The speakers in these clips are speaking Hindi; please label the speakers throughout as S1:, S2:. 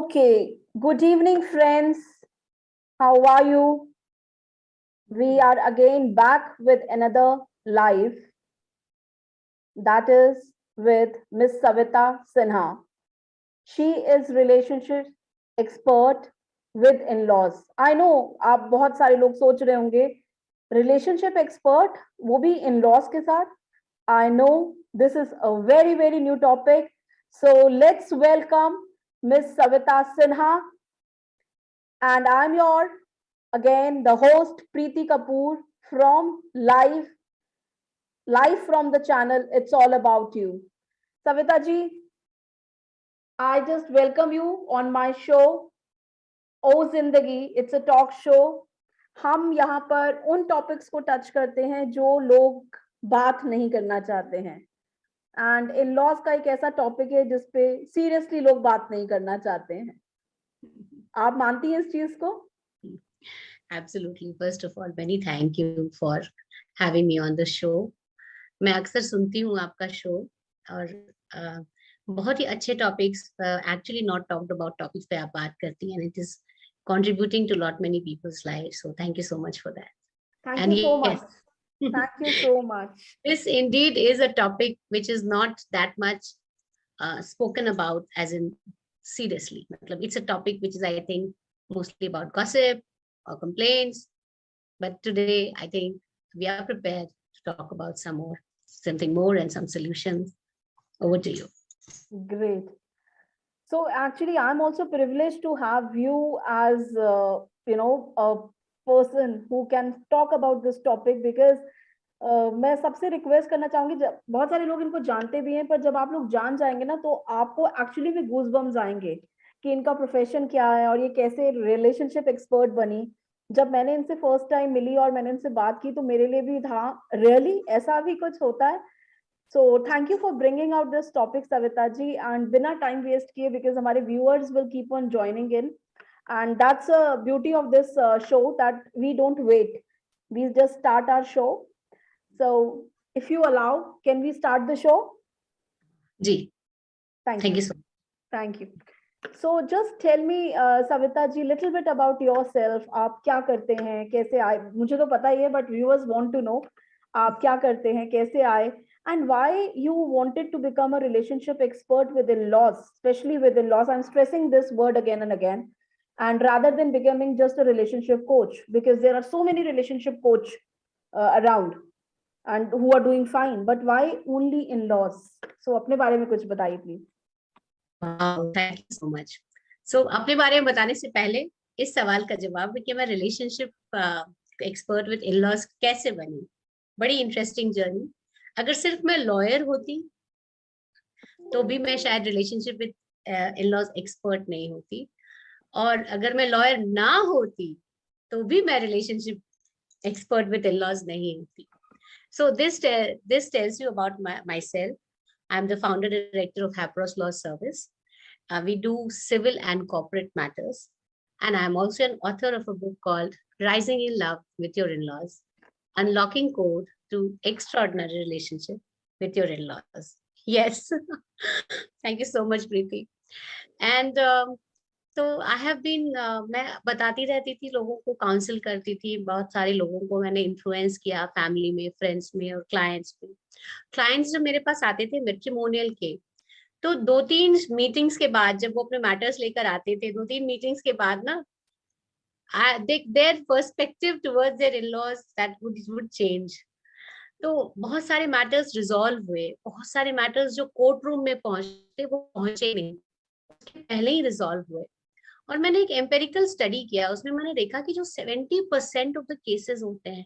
S1: Okay, good evening, friends. How are you? We are again back with another live, that is with Miss Savita Sinha. She is relationship expert with in-laws. I know आप बहुत सारे लोग सोच रहे होंगे relationship expert वो भी in-laws के साथ. I know this is a very new topic. So let's welcome Miss Savita Sinha, and I'm your again the host Preeti Kapoor from live from the channel It's All About You. Savita ji, I just welcome you on my show ओ जिंदगी. It's a talk show. हम यहाँ पर उन टॉपिक्स को टच करते हैं जो लोग बात नहीं करना चाहते हैं, एंड इन लॉज का एक ऐसा टॉपिक है जिसपे सीरियसली लोग बात नहीं करना चाहते हैं. आप मानती हैं इस चीज को?
S2: Absolutely. First of all, many thank you for having me on the show. मैं अक्सर सुनती हूँ आपका शो और बहुत ही अच्छे topics actually not talked about topics पे आप बात करती हैं, and it is contributing to lot many people's lives. So thank you so much for that.
S1: Thank you so much. Thank you so much.
S2: This indeed is a topic which is not that much spoken about as in seriously. It's a topic which is, I think, mostly about gossip or complaints. But today, I think we are prepared to talk about something more and some solutions. Over to you.
S1: Great. So actually, I'm also privileged to have you as, a person who can talk about this topic, because मैं सबसे रिक्वेस्ट करना चाहूंगी, बहुत सारे लोग इनको जानते भी हैं, पर जब आप लोग जान जाएंगे ना तो आपको एक्चुअली भी गूज बम्स आएंगे कि इनका प्रोफेशन क्या है और ये कैसे रिलेशनशिप एक्सपर्ट बनी. जब मैंने इनसे फर्स्ट टाइम मिली और मैंने इनसे बात की तो मेरे लिए भी था रियली ऐसा भी कुछ होता है. So thank you for bringing out this topic, Savita ji, and बिना time waste किए, because हमारे viewers will keep on joining in, and that's a beauty of this show, that we don't wait, we just start our show. So if you allow, can we start the show?
S2: Ji.
S1: Thank you so much. Thank you. So just tell me, Savita ji, little bit about yourself. आप क्या करते हैं, कैसे आए? मुझे तो पता ही है, but viewers want to know आप क्या करते हैं, कैसे आए, and why you wanted to become a relationship expert with in-laws, especially with in-laws. I'm stressing this word again and again, and rather than becoming just a relationship coach, because there are so many relationship coach around and who are doing fine, but why only in-laws? So अपने बारे में कुछ बताइए please.
S2: Wow, thank you so much. So अपने बारे में बताने से पहले इस सवाल का जवाब है कि मैं रिलेशनशिप एक्सपर्ट विद इन-लॉज कैसे बनी. बड़ी इंटरेस्टिंग जर्नी. अगर सिर्फ मैं लॉयर होती तो भी मैं शायद रिलेशनशिप विद इन-लॉज एक्सपर्ट नहीं होती, और अगर मैं लॉयर ना होती तो भी मैं रिलेशनशिप एक्सपर्ट विद इन-लॉज नहीं होती. So this tells you about myself. I'm the founder director of Hapros Law Service. We do civil and corporate matters, and I'm also an author of a book called Rising in Love with Your In-Laws: Unlocking Code to Extraordinary Relationship with Your In-Laws. Yes. Thank you so much, Preeti. And तो आई हैव बीन, मैं बताती रहती थी, लोगों को काउंसिल करती थी, बहुत सारे लोगों को मैंने इन्फ्लुएंस किया, फैमिली में, फ्रेंड्स में और क्लाइंट्स में. क्लाइंट्स जब मेरे पास आते थे मैट्रिमोनियल के, तो 2-3 मीटिंग्स के बाद, जब वो अपने मैटर्स लेकर आते थे, 2-3 मीटिंग्स के बाद ना, their perspective towards their in-laws that would change. तो बहुत सारे मैटर्स रिजॉल्व हुए, बहुत सारे मैटर्स जो कोर्ट रूम में पहुंचते वो पहुंचे नहीं, उसके पहले ही रिजॉल्व हुए. और मैंने एक एम्पेरिकल स्टडी किया, उसमें मैंने देखा कि जो 70% ऑफ द केसेस होते हैं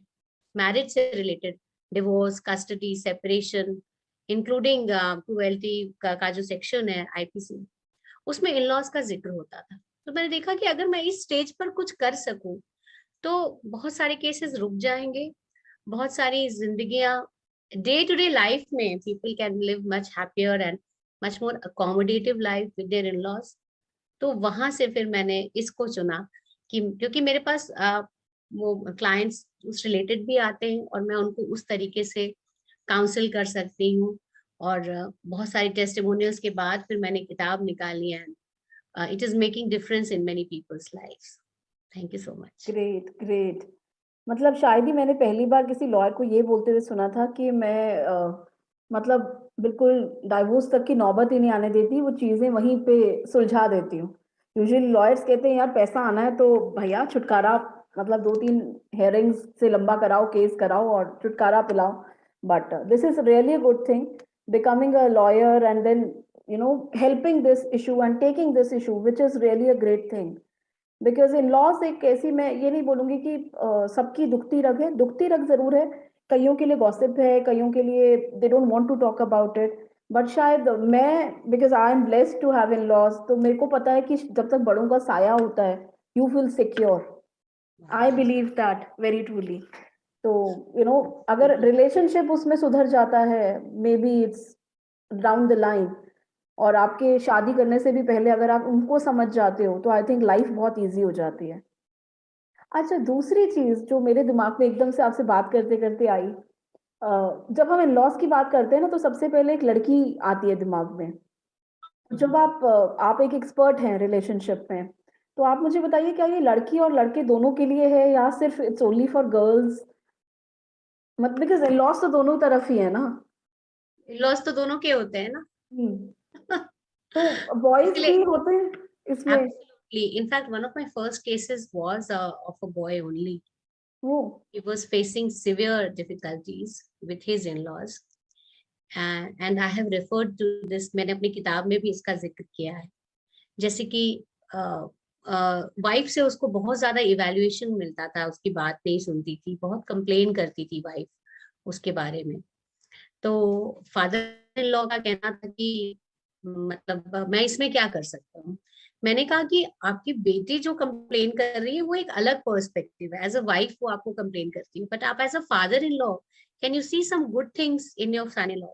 S2: मैरिज से related, divorce, custody, separation, including cruelty का जो सेक्शन है आईपीसी, उसमें इन-लॉज का जिक्र होता था. तो मैंने देखा कि अगर मैं इस स्टेज पर कुछ कर सकूं तो बहुत सारे केसेस रुक जाएंगे, बहुत सारी जिंदगियां डे टू डे लाइफ में people can live much happier and much more accommodative life with their in-laws. तो वहां से फिर मैंने इसको चुना कि क्योंकि मेरे पास वो क्लाइंट्स उस रिलेटेड भी आते हैं और मैं उनको उस तरीके से काउंसिल कर सकती हूँ. और बहुत सारी टेस्टिमोनियल्स के बाद फिर मैंने किताब निकाली है it is making difference in many people's lives. Thank you so much.
S1: Great great. मतलब शायद ही मैंने पहली बार किसी लॉयर को ये बोलते हुए सुना था कि मैं मतलब बिल्कुल डाइवोर्स तक की नौबत ही नहीं आने देती, वो चीजें वहीं पे सुलझा देती हूँ। यूजुअली लॉयर्स कहते हैं यार पैसा आना है तो भैया छुटकारा, मतलब 2-3 हेयरिंग्स से लंबा कराओ, केस कराओ और छुटकारा पिलाओ। But this is really a good thing, becoming a lawyer and then helping this issue and taking this issue, which is really a great thing. Because in laws एक ऐसी, मैं ये नहीं बोलूंगी कि सबकी दुखती रग है, दुखती रग जरूर है, कईयों के लिए गॉसिप है, कईयों के लिए they don't want to talk about it. But शायद मैं, because I am blessed to have in laws, तो मेरे को पता है कि जब तक बड़ों का साया होता है you feel secure. I believe that very truly. तो अगर रिलेशनशिप उसमें सुधर जाता है, may be it's down the line, और आपके शादी करने से भी पहले अगर आप उनको समझ जाते हो तो आई थिंक लाइफ बहुत इजी हो जाती है। अच्छा, दूसरी चीज जो मेरे दिमाग में एकदम से आपसे बात करते करते आई, जब हम इन लॉज की बात करते हैं ना तो सबसे पहले एक लड़की आती है दिमाग में। जब आप एक एक्सपर्ट हैं रिलेशनशिप में, तो आप मुझे बताइए क्या ये लड़की और लड़के दोनों के लिए है या सिर्फ इट्स ओनली फॉर गर्ल्स? मतलब बिकॉज इन लॉज तो दोनों तरफ ही है ना।
S2: लॉस तो दोनों के होते हैं ना।
S1: तो बॉयज
S2: इसलिए
S1: भी होते हैं इसमें?
S2: absolutely, in fact one of my first cases was of a boy only.
S1: वो
S2: He was facing severe difficulties with his in-laws, and I have referred to this, मैंने अपनी किताब में भी इसका जिक्र किया है। जैसे कि वाइफ से उसको बहुत ज्यादा इवैल्यूएशन मिलता था, उसकी बात नहीं सुनती थी, बहुत कंप्लेन करती थी वाइफ उसके बारे में। तो फादर इन लॉ का कहना था कि मतलब मैं इसमें क्या कर सकता हूँ। मैंने कहा कि आपकी बेटी जो कंप्लेन कर रही है वो एक अलग पर्सपेक्टिव है, एज अ वाइफ वो आपको कंप्लेन करती है, बट आप as a father in law can you see some good things in your son in law.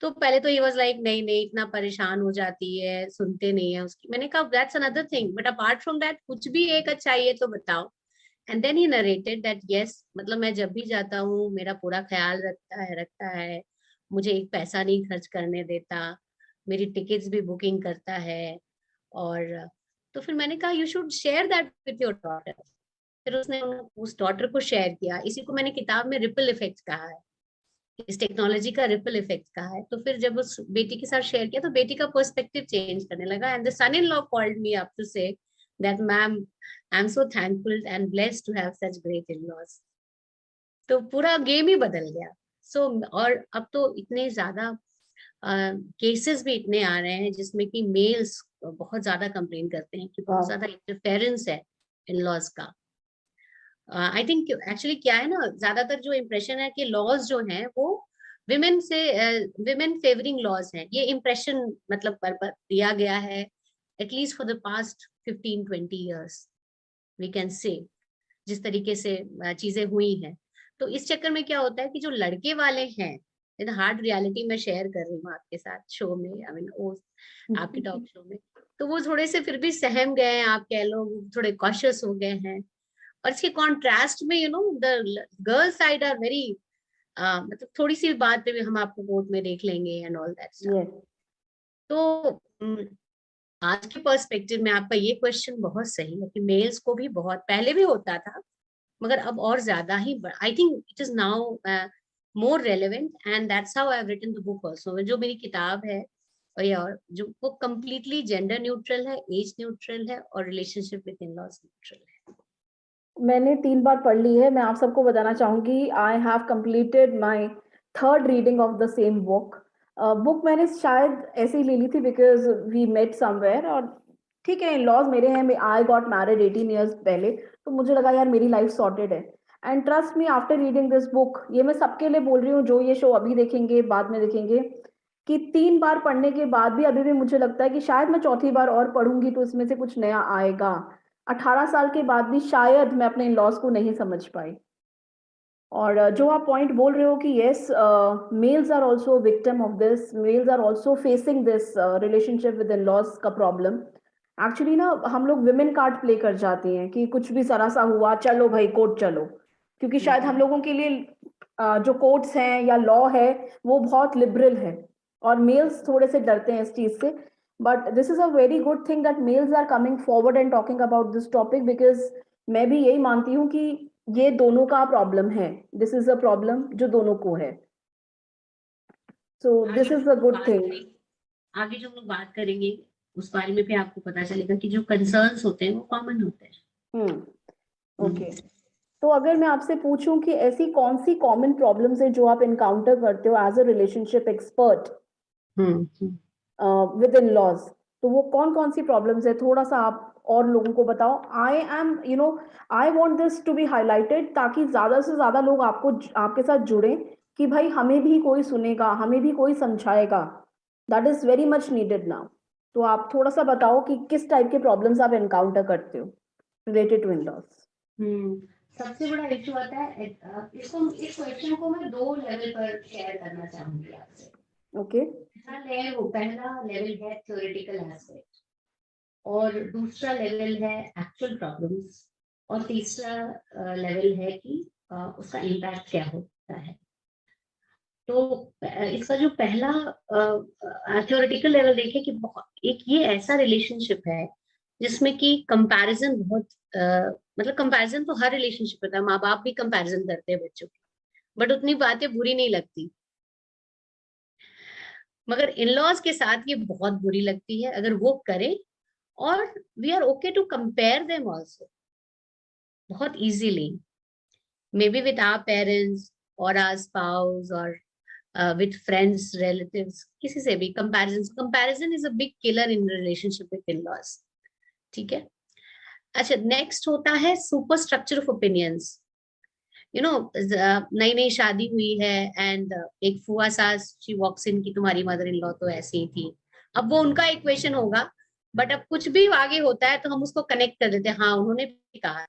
S2: तो पहले तो ही वाज लाइक नहीं नहीं, इतना परेशान हो जाती है, सुनते नहीं है उसकी। मैंने कहा that's another thing, but apart from that कुछ भी एक अच्छा है तो बताओ। And then he narrated that yes, मतलब मैं जब भी जाता हूँ मेरा पूरा ख्याल रखता है, मुझे एक पैसा नहीं खर्च करने देता, मेरी टिकट्स भी बुकिंग करता है। और तो फिर मैंने कहा you should share that with your daughter. फिर उसने उस डॉटर को शेयर किया। इसी को मैंने किताब में रिपल इफेक्ट कहा है, इस टेक्नोलॉजी का रिपल इफेक्ट कहा है। तो फिर जब उस बेटी के साथ शेयर किया तो बेटी का पर्सपेक्टिव चेंज करने लगा। And the son in law called me up to say that ma'am I am so thankful and blessed to have such great in laws. तो पूरा गेम ही बदल गया। सो और अब तो इतने ज्यादा केसेस भी इतने आ रहे हैं जिसमें कि मेल्स बहुत ज्यादा कंप्लेन करते हैं कि बहुत ज्यादा इंटरफेरेंस है इन लॉज का। आई थिंक एक्चुअली क्या है ना, ज्यादातर जो इम्प्रेशन है कि लॉज जो हैं वो विमेन से विमेन फेवरिंग लॉज हैं, ये इम्प्रेशन मतलब पर दिया गया है at least for the past 15-20 years we can say, जिस तरीके से चीजें हुई हैं। तो इस चक्कर में क्या होता है कि जो लड़के वाले हैं, इन हार्ड रियलिटी में शेयर कर रही हूँ आपके साथ शो में, आई मीन वो आपके टॉक शो में, तो वो थोड़े से फिर भी सहम गए हैं, आप कह लो थोड़े कॉशियस हो गए हैं। और इसके कॉन्ट्रास्ट में the girl side are very मतलब थोड़ी सी बात पे भी हम आपको कोर्ट में देख लेंगे एंड ऑल दैट स्टफ। तो आज के पर्सपेक्टिव में आपका ये क्वेश्चन बहुत सही है कि मेल्स को भी बहुत पहले भी होता था, मगर अब और ज्यादा ही I think it is now more relevant, and that's how I have written the book also. जो मेरी किताब है और जो वो कंप्लीटली जेंडर न्यूट्रल है, एज न्यूट्रल है और रिलेशनशिप विद इन-लॉज न्यूट्रल है।
S1: मैंने 3 बार पढ़ ली है। मैं आप सबको बताना चाहूंगी I have completed my 3rd reading of the same book. Book मैंने शायद ऐसे ही ले ली थी बिकॉज वी मेट समवेयर, और ठीक है लॉज मेरे हैं, आई गॉट मैरिड 18 years पहले, तो मुझे लगा यार मेरी लाइफ सॉर्टेड है। And trust me after reading this book, ये मैं सबके लिए बोल रही हूँ जो ये शो अभी देखेंगे बाद में देखेंगे, कि 3 बार पढ़ने के बाद भी अभी भी मुझे लगता है कि शायद मैं चौथी बार और पढ़ूंगी तो इसमें से कुछ नया आएगा। 18 साल के बाद भी शायद मैं अपने इन लॉज को नहीं समझ पाई। और जो आप पॉइंट बोल रहे हो कि yes, males are also victim of this, males are also facing this relationship with in laws का प्रॉब्लम। एक्चुअली ना हम लोग विमेन कार्ड प्ले कर जाती हैं कि कुछ भी जरा सा हुआ चलो भाई कोर्ट चलो, क्योंकि शायद हम लोगों के लिए जो कोर्ट्स हैं या लॉ है वो बहुत लिबरल है, और मेल्स थोड़े से डरते हैं इस चीज से। but this is a very good thing that males are coming forward and talking about this topic, because मैं भी यही मानती हूँ कि ये दोनों का प्रॉब्लम है, दिस इज अ प्रॉब्लम जो दोनों को है, so this is a good thing.
S2: आगे जो हम लोग बात करेंगे उस बारे में भी आपको पता चलेगा कि जो कंसर्न्स होते हैं वो कॉमन होते हैं.
S1: ओके, तो अगर मैं आपसे पूछूं कि ऐसी कौन सी कॉमन प्रॉब्लम्स है जो आप इनकाउंटर करते हो as a relationship expert with in laws, तो वो कौन कौन सी प्रॉब्लम्स है, थोड़ा सा आप और लोगों को बताओ. I am I want this to be highlighted, ताकि ज्यादा से ज्यादा लोग आपके साथ जुड़े कि भाई हमें भी कोई सुनेगा, हमें भी कोई समझाएगा. That is very much needed now. तो आप थोड़ा सा बताओ कि किस टाइप के प्रॉब्लम्स आप एनकाउंटर करते हो रिलेटेड टू इन लॉज.
S2: सबसे बड़ा इशू आता है, इसको इस क्वेश्चन को मैं 2 लेवल पर शेयर करना चाहूंगी आपसे.
S1: ओके,
S2: पहला लेवल है थ्योरेटिकल एस्पेक्ट, और दूसरा लेवल है एक्चुअल प्रॉब्लम्स, और तीसरा लेवल है कि उसका इम्पैक्ट क्या होता है. तो इसका जो पहला थ्योरेटिकल लेवल देखे कि एक ये ऐसा रिलेशनशिप है जिसमें कि कंपैरिजन बहुत मतलब कंपैरिजन तो हर रिलेशनशिप होता है, माँ बाप भी कंपैरिजन करते हैं बच्चों की, बट उतनी बातें बुरी नहीं लगती. मगर इन लॉज के साथ ये बहुत बुरी लगती है अगर वो करें, और we are okay to compare them also बहुत easily, maybe with our parents और आवर स्पाउस और with friends, relatives, किसी से भी comparison is a big killer in relationship with in-laws. ठीक है. अच्छा, नेक्स्ट होता है सुपर स्ट्रक्चर ऑफ ओपिनियंस. नई नई शादी हुई है एंड एक फुआ सास शी वॉक्स इन की तुम्हारी मदर इन लॉ तो ऐसी ही थी. अब वो उनका इक्वेशन होगा, बट अब कुछ भी आगे होता है तो हम उसको कनेक्ट कर देते हैं, हाँ उन्होंने भी कहा.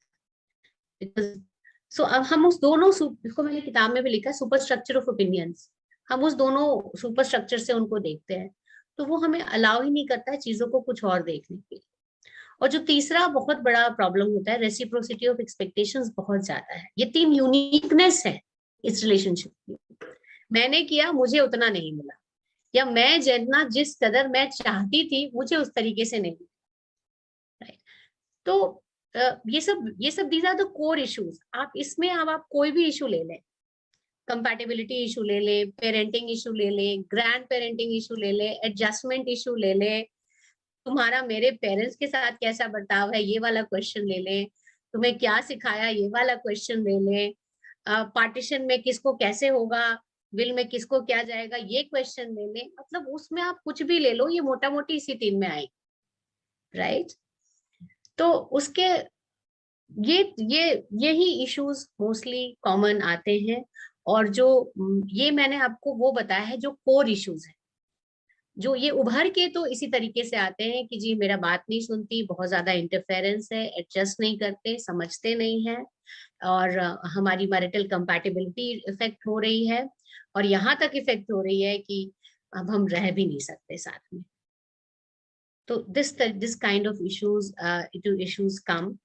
S2: सो अब हम उस दोनों, इसको मैंने किताब में भी लिखा है, सुपर स्ट्रक्चर ऑफ ओपिनियंस, हम उस दोनों सुपर स्ट्रक्चर से उनको देखते हैं, तो वो हमें अलाउ ही नहीं करता है चीजों को कुछ और देखने के लिए. और जो तीसरा बहुत बड़ा प्रॉब्लम होता है, रेसिप्रोसिटी ऑफ एक्सपेक्टेशंस बहुत ज्यादा है. ये 3 यूनिकनेस है इस रिलेशनशिप की. मैंने किया, मुझे उतना नहीं मिला, या मैं जितना जिस कदर मैं चाहती थी मुझे उस तरीके से नहीं मिला. राइट. तो ये सब these are the core issues. आप इसमें अब आप कोई भी इशू ले लें, कंपैटिबिलिटी इशू ले ले, पेरेंटिंग इशू ले ले, ग्रैंड पेरेंटिंग इशू ले ले, एडजस्टमेंट इशू ले ले, तुम्हारा मेरे पेरेंट्स के साथ कैसा बर्ताव है ये वाला क्वेश्चन ले ले, तुम्हें क्या सिखाया ये वाला क्वेश्चन ले ले, पार्टीशन में किसको कैसे होगा, विल में किसको क्या जाएगा ये क्वेश्चन ले ले. मतलब उसमें आप कुछ भी ले लो, ये मोटा मोटी इसी 3 में आएगी. राइट. तो उसके यही इश्यूज मोस्टली कॉमन आते हैं. और जो ये मैंने आपको वो बताया है जो कोर इश्यूज है, जो ये उभर के तो इसी तरीके से आते हैं कि जी मेरा बात नहीं सुनती, बहुत ज्यादा इंटरफेरेंस है, एडजस्ट नहीं करते, समझते नहीं है, और हमारी मैरिटल कंपैटिबिलिटी इफेक्ट हो रही है, और यहाँ तक इफेक्ट हो रही है कि अब हम रह भी नहीं सकते साथ में. तो this kind of issues come.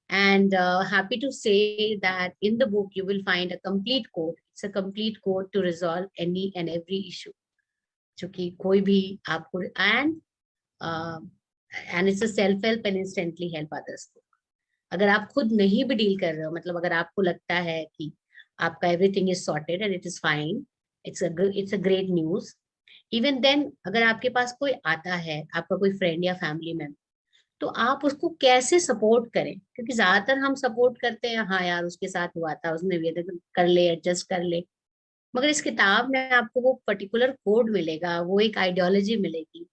S2: And happy to say that in the book you will find a complete code. It's a complete code to resolve any and every issue. जो कि कोई भी आपको and it's a self-help and instantly help others book. अगर आप खुद नहीं भी डील कर रहे हो, मतलब अगर आपको लगता है कि आपका everything is sorted and it is fine, it's a great news. Even then अगर आपके पास कोई आता है, आपका कोई फ्रेंड या फैमिली मेंबर, तो आप उसको कैसे सपोर्ट करें, क्योंकि ज्यादातर हम सपोर्ट करते हैं, हाँ यार उसके साथ हुआ था, उसने भी कर ले, एडजस्ट कर ले. मगर इस किताब में आपको वो पर्टिकुलर कोड मिलेगा, वो एक आइडियोलॉजी मिलेगी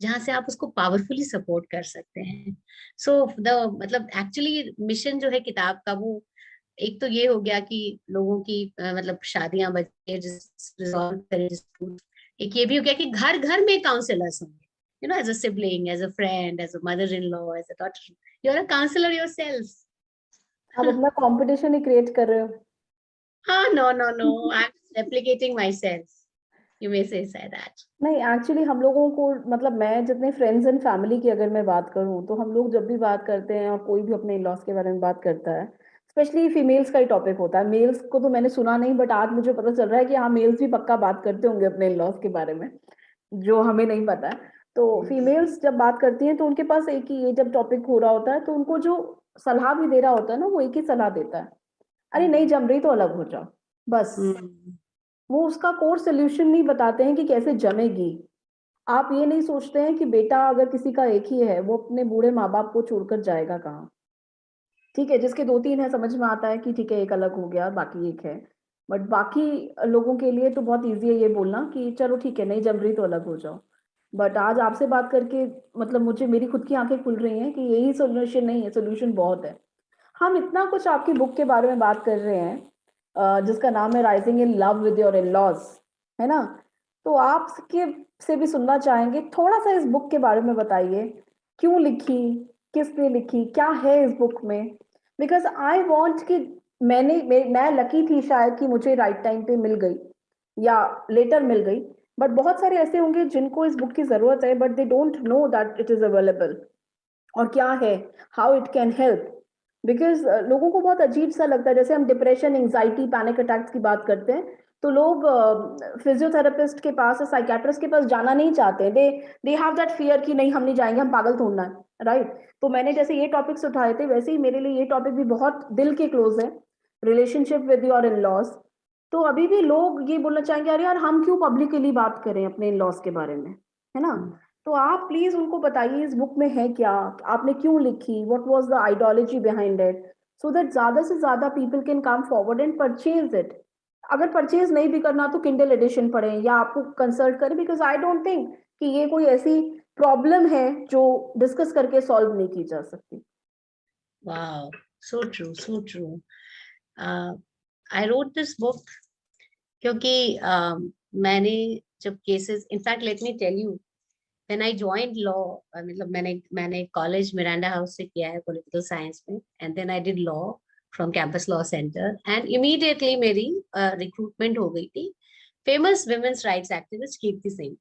S2: जहां से आप उसको पावरफुली सपोर्ट कर सकते हैं. सो मतलब एक्चुअली मिशन जो है किताब का, वो एक तो ये हो गया कि लोगों की मतलब शादियां बचे, रिजॉल्व करें. एक ये भी हो गया कि घर घर में काउंसलर्स होंगे, as a sibling, as a friend, as a mother-in-law, as a daughter, you're a counselor yourself.
S1: आप अपना कंपटीशन ही क्रिएट कर रहे हो.
S2: No, I'm replicating myself. You may say that.
S1: नहीं, एक्चुअली हम लोगों को, मतलब मैं जितने फ्रेंड्स एंड फैमिली की अगर मैं बात करूं, तो हम लोग जब भी बात करते हैं और कोई भी अपने इन-लॉज के बारे में बात करता है, स्पेशली फीमेल्स का ही टॉपिक होता है. मेल्स को तो मैंने सुना नहीं, बट आज मुझे पता चल रहा है कि हाँ, मेल्स भी पक्का बात करते होंगे अपने इन-लॉज के बारे में, जो हमें नहीं पता है. तो
S2: Yes.
S1: फीमेल्स जब बात करती हैं तो उनके पास एक ही, ये जब टॉपिक हो रहा होता है तो उनको जो सलाह भी दे रहा होता है ना, वो एक ही सलाह देता है, अरे नहीं जम रही तो अलग हो जाओ, बस। वो उसका कोर्स सोल्यूशन नहीं बताते हैं कि कैसे जमेगी। आप ये नहीं सोचते हैं कि बेटा अगर किसी का एक ही है, वो अपने बूढ़े माँ बाप को छोड़कर जाएगा कहाँ। ठीक है, जिसके 2-3 है समझ में आता है कि ठीक है एक अलग हो गया, बाकी एक है। बट बाकी लोगों के लिए तो बहुत ईज़ी है ये बोलना कि चलो ठीक है, नहीं जम रही तो अलग हो जाओ। बट आज आपसे बात करके मतलब मुझे, मेरी खुद की आँखें खुल रही हैं कि यही सॉल्यूशन नहीं है, सॉल्यूशन बहुत है। हम इतना कुछ आपकी बुक के बारे में बात कर रहे हैं, जिसका नाम है rising in love with your in laws, है ना? तो आपके से भी सुनना चाहेंगे, थोड़ा-सा इस बुक के बारे में बताइए, क्यों लिखी? किसने लिखी? क्या है इस बुक में? बिकॉज़ आई वांट कि मैं लकी थी शायद कि मुझे राइट टाइम पे मिल गई या लेटर मिल गई, बट बहुत सारे ऐसे होंगे जिनको इस बुक की ज़रूरत है, but they don't know that it is available और क्या है, how it can help. Because लोगों को बहुत अजीब-सा लगता है, जैसे हम डिप्रेशन, एंग्ज़ायटी, पैनिक अटैक्स की बात करते हैं, तो लोग फिज़ियोथेरेपिस्ट के पास या साइकियाट्रिस्ट के पास जाना नहीं चाहते हैं। दे हैव दैट फ़ियर कि नहीं हम नहीं जाएँगे, हम पागल थोड़ी ना हैं, राइट? तो मैंने जैसे ये टॉपिक्स उठाए थे, वैसे ही मेरे लिए ये टॉपिक भी बहुत दिल के क्लोज़ है, रिलेशनशिप विद योर इन-लॉज़। तो अभी भी लोग ये बोलना चाहेंगे, अरे यार हम क्यों पब्लिकली बात करें अपने इन-लॉज़ के बारे में, है ना? तो आप प्लीज़ उनको बताइए इस बुक में है क्या? आपने क्यों लिखी? What was the ideology behind it? So that ज़्यादा से ज़्यादा people can come forward and purchase it. अगर परचेज़ नहीं भी करना तो किंडल एडिशन पढ़ें या आपको कंसल्ट करें, बिकॉज़ आई डोंट थिंक कि ये कोई ऐसी प्रॉब्लम है जो डिस्कस करके सॉल्व नहीं की जा सकती।
S2: Wow, so true, so true. I wrote this book क्योंकि मैंने जब cases, in fact let me tell you, when I joined law, मतलब मैंने कॉलेज मिरांडा हाउस से किया है पॉलिटिकल साइंस में, and then I did law from Campus Law Centre, and immediately मेरी रिक्रूटमेंट हो गई थी famous women's rights activist Kirti Singh.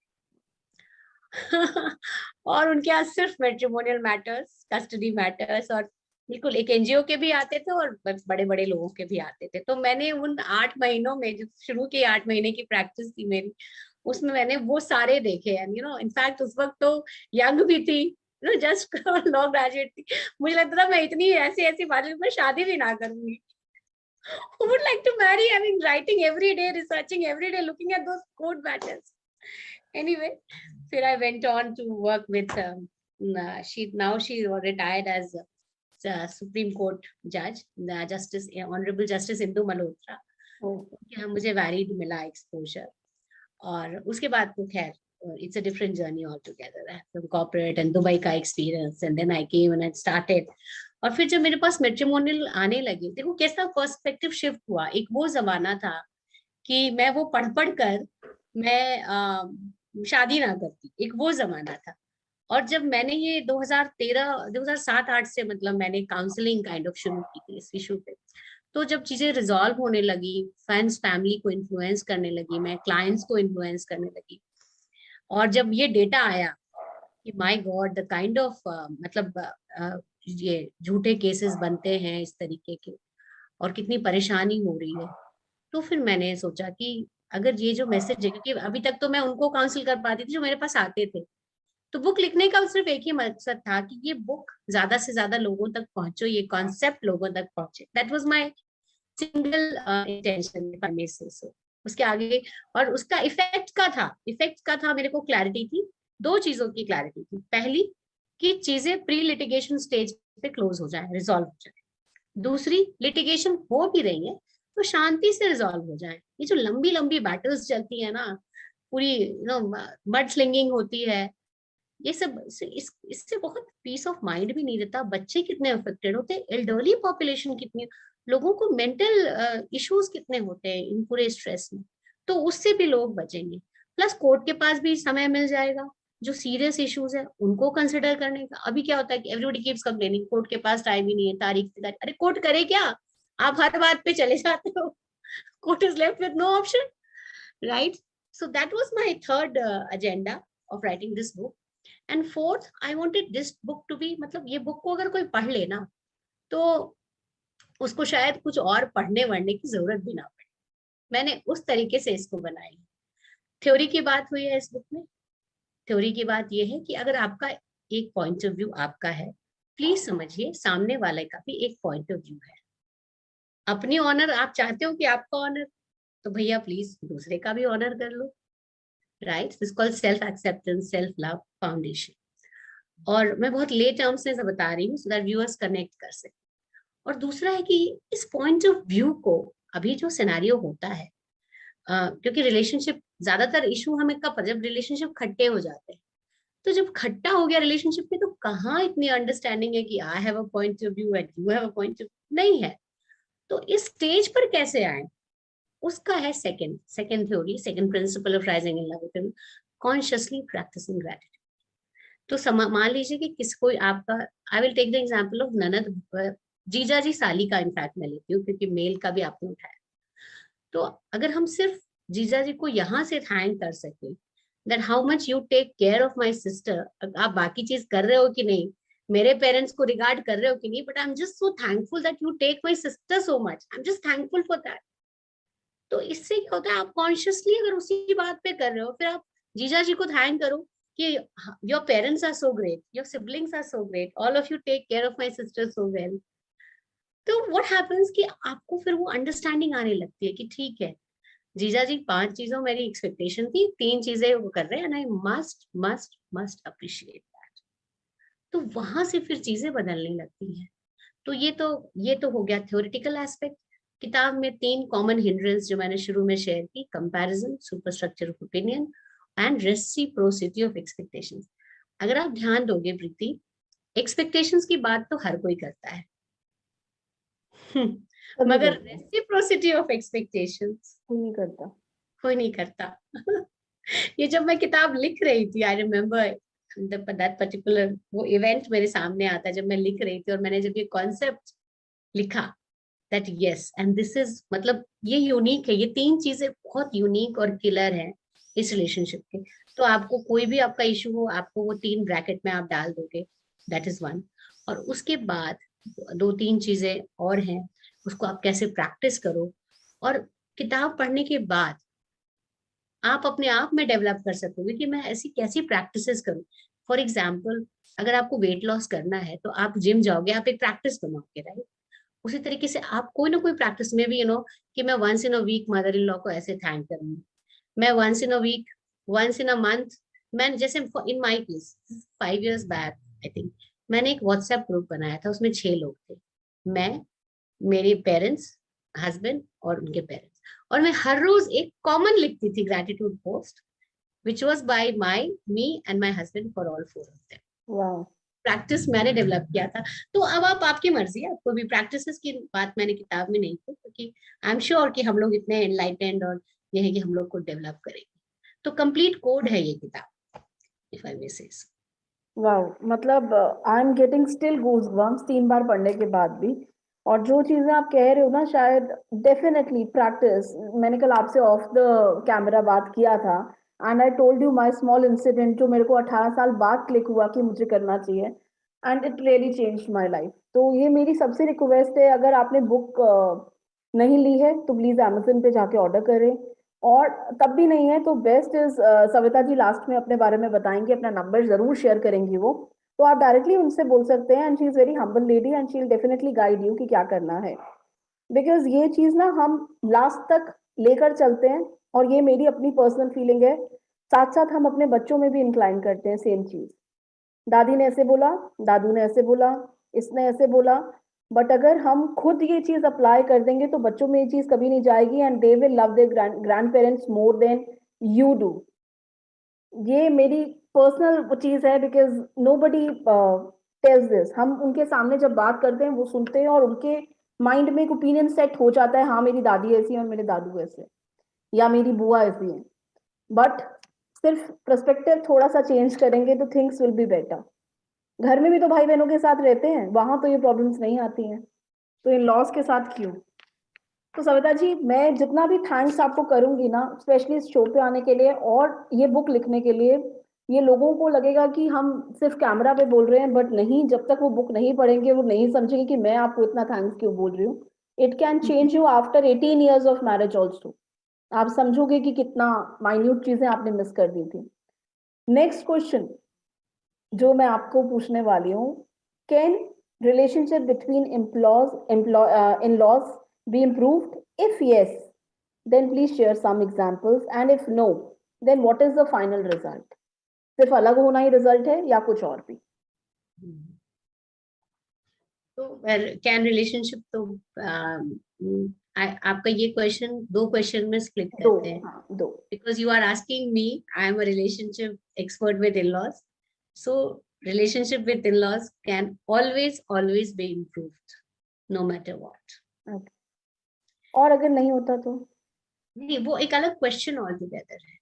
S2: और उनके यहाँ सिर्फ मैट्रिमोनियल मैटर्स, कस्टडी मैटर्स, और बिल्कुल एक एनजीओ के भी आते थे और बड़े बड़े लोगों के भी आते थे। तो मैंने उन 8 महीनों में, जो शुरू के 8 महीने की प्रैक्टिस थी मेरी, उसमें मैंने वो सारे देखे। एंड इनफैक्ट उस वक्त तो यंग भी थी, जस्ट लॉ ग्रेजुएट थी। मुझे लगता था मैं इतनी ऐसी ऐसी बातें, मैं शादी भी ना करूंगी। Who would like to marry? I mean, writing every day, researching every day, looking at those court matters. Anyway, फिर I went on to work with she retired as Supreme Court judge, the Justice Honorable Justice Indu Malhotra. उनके यहाँ मुझे वैलिड मिला एक्सपोजर, और उसके बाद तो खैर it's a different journey altogether from corporate and Dubai का experience, and then I came and I started. और फिर जब मेरे पास मैट्रिमोनियल आने लगे, देखो कैसा पर्सपेक्टिव शिफ्ट हुआ। एक वो जमाना था कि मैं वो पढ़ कर मैं शादी ना करती, एक वो जमाना था। और जब मैंने ये 2007-8 से मतलब मैंने काउंसलिंग काइंड ऑफ शुरू की थी इस इशू पे, तो जब चीजें रिजॉल्व होने लगी, फैंस फैमिली को इन्फ्लुएंस करने लगी, मैं क्लाइंट्स को इन्फ्लुएंस करने लगी, और जब ये डेटा आया कि my God the kind of मतलब ये झूठे केसेस बनते हैं इस तरीके के, और कितनी परेशानी हो रही है, तो फिर मैंने सोचा कि अगर ये जो मैसेज है, क्योंकि अभी तक तो मैं उनको काउंसिल कर पाती थी जो मेरे पास आते थे, तो बुक लिखने का सिर्फ एक ही मकसद था कि ये बुक ज्यादा से ज्यादा लोगों तक पहुंचो, ये कॉन्सेप्ट लोगों तक पहुंचे। That was my single intention, if I may say so. उसके आगे, और उसका इफेक्ट का था मेरे को क्लैरिटी थी, दो चीजों की क्लैरिटी थी। पहली कि चीजें प्री लिटिगेशन स्टेज पे क्लोज हो जाए, रिजॉल्व हो जाए। दूसरी, लिटिगेशन हो भी रही है तो शांति से रिजॉल्व हो जाए। ये जो लंबी लंबी बैटल्स चलती है ना, पूरी मड स्लिंगिंग होती है, ये सब इससे बहुत पीस ऑफ माइंड भी नहीं रहता। बच्चे कितने अफेक्टेड होते हैं, एल्डरली पॉपुलेशन कितनी, लोगों को मेंटल इश्यूज कितने होते हैं इन पूरे स्ट्रेस में, तो उससे भी लोग बचेंगे। प्लस कोर्ट के पास भी समय मिल जाएगा जो सीरियस इश्यूज है उनको कंसिडर करने का। अभी क्या होता है कि एवरीबॉडी कीप्स कंप्लेनिंग, कोर्ट के पास टाइम ही नहीं है, तारीख से तारीख। अरे कोर्ट करे क्या, आप हर बात पे चले जाते हो। Court is left with no option, right? So that was my third agenda of writing this book. And fourth, I wanted this book to be, मतलब ये बुक को अगर कोई पढ़ ले ना, तो उसको शायद कुछ और पढ़ने वढ़ने की जरूरत भी ना पड़े। मैंने उस तरीके से इसको बनाई। थ्योरी की बात हुई है इस बुक में, थ्योरी की बात यह है कि अगर आपका एक पॉइंट ऑफ व्यू आपका है, प्लीज समझिए सामने वाले का भी एक पॉइंट ऑफ व्यू है। अपनी ऑनर आप चाहते हो कि आपका ऑनर, तो भैया प्लीज दूसरे का भी ऑनर कर लो, right? This called self acceptance, self love foundation. और मैं बहुत ले टर्म्स में बता रही हूँ सो दैट व्यूअर्स कनेक्ट कर सके। और दूसरा है कि इस पॉइंट ऑफ व्यू को, अभी जो सिनेरियो होता है, क्योंकि रिलेशनशिप ज्यादातर इशू हमें कब, जब रिलेशनशिप खट्टे हो जाते हैं, तो जब खट्टा हो गया रिलेशनशिप में, तो कहाँ इतनी अंडरस्टैंडिंग है कि I have a point of view and you have a point of, नहीं है। तो इस स्टेज पर कैसे आए, उसका है second theory, second principle of rising in love with, consciously practising gratitude. तो मान लीजिए कि किसको आपका, I will take the example of ननद, जीजा जी साली का इनफैक्ट मैं लेती हूँ, क्योंकि मेल का भी आपने उठाया। तो अगर हम सिर्फ जीजा जी को यहाँ से थैंक कर सके that how much you take care of my sister, आप बाकी चीज कर रहे हो कि नहीं, मेरे पेरेंट्स को रिगार्ड कर रहे हो कि नहीं, but I am just so thankful that you take my sister so much, I am just thankful for that. तो इससे क्या होता है, आप कॉन्शियसली अगर उसी बात पे कर रहे हो, फिर आप जीजा जी को थैंक करो कि your parents are so great, your siblings are so great, all of you take care of my sister so well. तो व्हाट हैपेंस कि आपको फिर वो अंडरस्टैंडिंग आने लगती है कि ठीक है, जीजा जी 5 चीजों मेरी एक्सपेक्टेशन थी, 3 चीजें वो कर रहे हैं and I must must must appreciate that. तो वहां से फिर चीजें बदलने लगती हैं। तो ये तो हो गया थ्योरेटिकल एस्पेक्ट। किताब में 3 कॉमन हिंड्रेंस जो मैंने शुरू में शेयर की, comparison, superstructure of opinion and reciprocity of expectations. अगर आप ध्यान दोगे प्रीति, एक्सपेक्टेशंस की बात तो हर कोई करता है
S1: सभी
S2: मगर
S1: करते हैं,
S2: रेसिप्रोसिटी ऑफ एक्सपेक्टेशंस
S1: कोई नहीं करता।
S2: कोई नहीं करता। ये जब मैं किताब लिख रही थी, आई रिमेम्बर दैट पर्टिकुलर वो इवेंट मेरे सामने आता है जब मैं लिख रही थी, और मैंने जब ये कॉन्सेप्ट लिखा that yes and this is, मतलब ये यूनिक है, ये 3 चीजें बहुत यूनिक और किलर है इस रिलेशनशिप के। तो आपको कोई भी आपका इशू हो, आपको वो 3 ब्रैकेट में आप डाल दोगे, दैट इज वन। और उसके बाद 2-3 चीजें और हैं, उसको आप कैसे प्रैक्टिस करो, और किताब पढ़ने के बाद आप अपने आप में डेवलप कर सकोगे कि मैं ऐसी कैसी प्रैक्टिसेस करूं। फॉर एग्जाम्पल, अगर आपको वेट लॉस करना है तो आप जिम जाओगे, आप एक प्रैक्टिस बनाओगे, राइट? उसी तरीके से आप कोई ना कोई प्रैक्टिस में भी कि मैं once in a week mother in law को ऐसे थैंक करूंगी, मैं once in a week, once in a month, मैं जैसे in my case 5 years back I think, मैंने एक व्हाट्सएप ग्रुप बनाया था, उसमें 6 लोग थे, मैं, मेरे पेरेंट्स, हस्बैंड और उनके पेरेंट्स। और मैं हर रोज एक कॉमन लिखती थी gratitude post which was by my me and my husband for all 4 of them.
S1: वाह,
S2: प्रैक्टिस मैंने डेवलप किया था। तो अब आप, आपकी मर्जी है, आपको भी प्रैक्टिसेस की बात मैंने किताब में नहीं की, क्योंकि आई एम श्योर कि हम लोग इतने एनलाइटेंड और ये है कि हम लोग को डेवलप करेंगे। तो कंप्लीट कोड है ये किताब, इफ आई मे से।
S1: वाह, मतलब I am getting still goose bumps 3 बार पढ़ने के बाद भी। और जो चीजें आप कह रहे हो ना, शायद डेफिनेटली प्रैक्टिस, मैंने कल आपसे ऑफ द कैमरा बात किया था, and I told you my small incident जो मेरे को 18 साल बाद क्लिक हुआ कि मुझे करना चाहिए, and it really change my life. तो ये मेरी सबसे रिक्वेस्ट है, अगर आपने बुक नहीं ली है तो प्लीज अमेजन पे जाके ऑर्डर करें। और तब भी नहीं है तो best is, Savita ji last में अपने बारे में बताएंगे, अपना नंबर जरूर शेयर करेंगी वो, तो आप डायरेक्टली उनसे बोल सकते हैं, and she is very humble lady and she will definitely guide you कि क्या करना है। बिकॉज ये चीज ना हम लास्ट तक लेकर चलते हैं, और ये मेरी अपनी पर्सनल फीलिंग है। साथ साथ हम अपने बच्चों में भी इंक्लाइन करते हैं सेम चीज, दादी ने ऐसे बोला, दादू ने ऐसे बोला, इसने ऐसे बोला, बट अगर हम खुद ये चीज अप्लाई कर देंगे तो बच्चों में ये चीज कभी नहीं जाएगी, and they will love their grandparents more than you do. ये मेरी पर्सनल चीज है, because nobody tells this. हम उनके सामने जब बात करते हैं वो सुनते हैं, और उनके माइंड में एक ओपिनियन सेट हो जाता है, हाँ मेरी दादी ऐसी है और मेरे दादू ऐसे, या मेरी बुआ ऐसी है। बट सिर्फ पर्सपेक्टिव थोड़ा सा चेंज करेंगे तो थिंग्स विल बी बेटर। घर में भी तो भाई बहनों के साथ रहते हैं, वहां तो ये प्रॉब्लम्स नहीं आती हैं, तो इन लॉज के साथ क्यों। तो सविता जी, मैं जितना भी थैंक्स आपको करूंगी ना, स्पेशली इस शो पे आने के लिए और ये बुक लिखने के लिए, ये लोगों को लगेगा कि हम सिर्फ कैमरा पे बोल रहे हैं, बट नहीं, जब तक वो बुक नहीं पढ़ेंगे वो नहीं समझेंगे कि मैं आपको इतना थैंक्स क्यों बोल रही हूँ। It can change you after 18 years of marriage also. आप समझोगे कि कितना माइन्यूट चीजें आपने मिस कर दी थी। नेक्स्ट क्वेश्चन जो मैं आपको पूछने वाली हूँ, can relationship between in laws be improved? If yes, then please share some examples, and if no, then what is the final result? सिर्फ अलग होना ही रिजल्ट है या कुछ और भी?
S2: तो कैन रिलेशनशिप तो आपका ये क्वेश्चन दो क्वेश्चन में स्प्लिट करते हैं,
S1: दो,
S2: because you are asking me, I am a relationship expert with in-laws, so relationship with in-laws can always be improved no matter what.
S1: Okay. और अगर नहीं होता तो?
S2: नहीं, वो एक अलग क्वेश्चन ऑल टुगेदर है.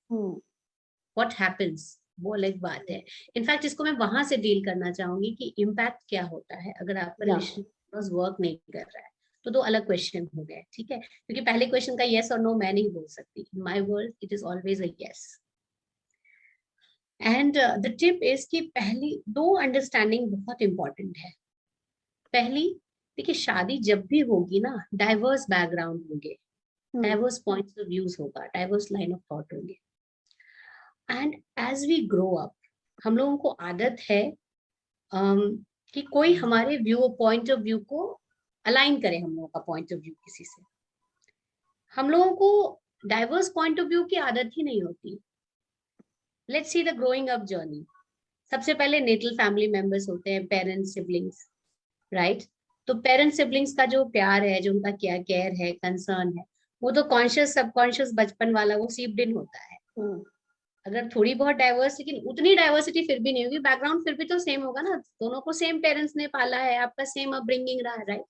S2: What happens, वो अलग बात है. इनफैक्ट इसको मैं वहां से डील करना चाहूंगी कि इम्पैक्ट क्या होता है अगर आपका रिलेशनशिप वर्क नहीं कर रहा है. तो दो अलग क्वेश्चन हो गए, ठीक है, क्योंकि पहले क्वेश्चन का यस और नो मैं नहीं बोल सकती. In my world it is always a yes. And the tip is कि पहली दो अंडरस्टैंडिंग बहुत इंपॉर्टेंट है. पहली, देखिए शादी जब भी होगी ना, डाइवर्स बैकग्राउंड होंगे, डाइवर्स पॉइंट्स ऑफ व्यूज होगा, डाइवर्स लाइन ऑफ थॉट होंगे. And as we grow up, हम लोगों को आदत है कि कोई हमारे पॉइंट ऑफ व्यू को अलाइन करे, हम लोगों का पॉइंट ऑफ व्यू किसी से. हम लोगों को डाइवर्स पॉइंट ऑफ व्यू की आदत ही नहीं होती. Let's see the growing up journey. सबसे पहले नेटल फैमिली मेंबर्स होते हैं, पेरेंट्स, सिबलिंग्स, राइट. तो पेरेंट्स सिबलिंग्स का जो प्यार है, जो उनका क्या केयर है, कंसर्न है, वो तो कॉन्शियस सबकॉन्शियस बचपन वाला वो सीप्ड इन होता है. अगर थोड़ी बहुत डाइवर्स, लेकिन उतनी डाइवर्सिटी फिर भी नहीं होगी, बैकग्राउंड फिर भी तो सेम होगा ना, दोनों को सेम पेरेंट्स ने पाला है, आपका सेम अपब्रिंगिंग रहा है, राइट.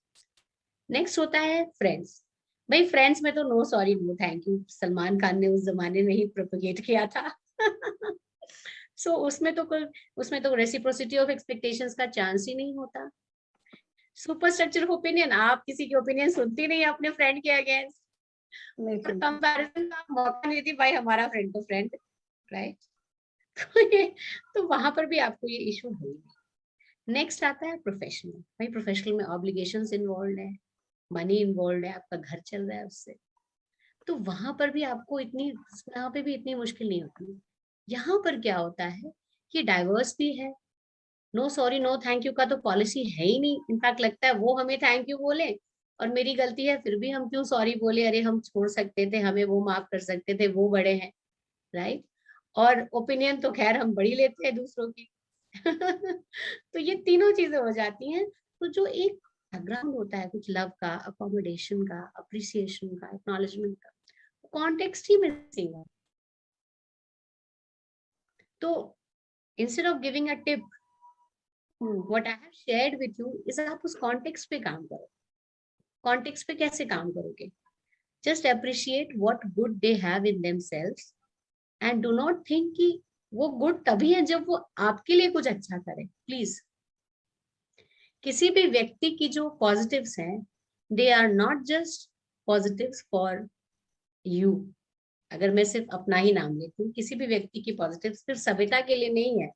S2: नेक्स्ट होता है फ्रेंड्स. भाई फ्रेंड्स में तो no sorry no thank you, Salman Khan ने उस जमाने में ही प्रोपेगेट किया था. सो उसमें तो रेसिप्रोसिटी ऑफ एक्सपेक्टेशंस का चांस ही नहीं होता. सुपर स्ट्रक्चर ऑफ ओपिनियन, आप किसी की ओपिनियन सुनती नहीं अपने फ्रेंड के अगेंस्ट, कंपैरिजन का मौका नहीं दी भाई, हमारा फ्रेंड तो फ्रेंड, राइट. तो वहां पर भी आपको ये इशू होगी. नेक्स्ट आता है प्रोफेशनल. भाई प्रोफेशनल में ऑब्लिगेशंस इन्वॉल्व है, मनी इन्वॉल्व है, आपका घर चल रहा है उससे. तो वहां पर भी आपको यहाँ पे भी इतनी मुश्किल नहीं होती. यहाँ पर क्या होता है कि डाइवर्स भी है, no sorry no thank you का तो पॉलिसी है ही नहीं. इनफैक्ट लगता है वो हमें थैंक यू बोले और मेरी गलती है फिर भी हम क्यों सॉरी बोले, अरे हम छोड़ सकते थे, हमें वो माफ कर सकते थे, वो बड़े हैं, राइट. और ओपिनियन तो खैर हम बड़ी लेते हैं दूसरों की. तो ये तीनों चीजें हो जाती हैं. तो जो एक बैकग्राउंड होता है कुछ लव का, अकोमोडेशन का, अप्रिसिएशन का, एक्नॉलेजमेंट का, कॉन्टेक्स्ट ही मिसिंग है. तो instead of giving a tip, what I have shared with you is आप उस कॉन्टेक्स्ट पे काम करो. कॉन्टेक्स्ट पे कैसे काम करोगे? Just appreciate what good they have in themselves and do not think कि वो गुड तभी है जब वो आपके लिए कुछ अच्छा करे. प्लीज, किसी भी व्यक्ति की जो पॉजिटिव्स हैं, they are not just positives for you. अगर मैं सिर्फ अपना ही नाम लेती हूँ, किसी भी व्यक्ति की पॉजिटिव सिर्फ सविता के लिए नहीं है,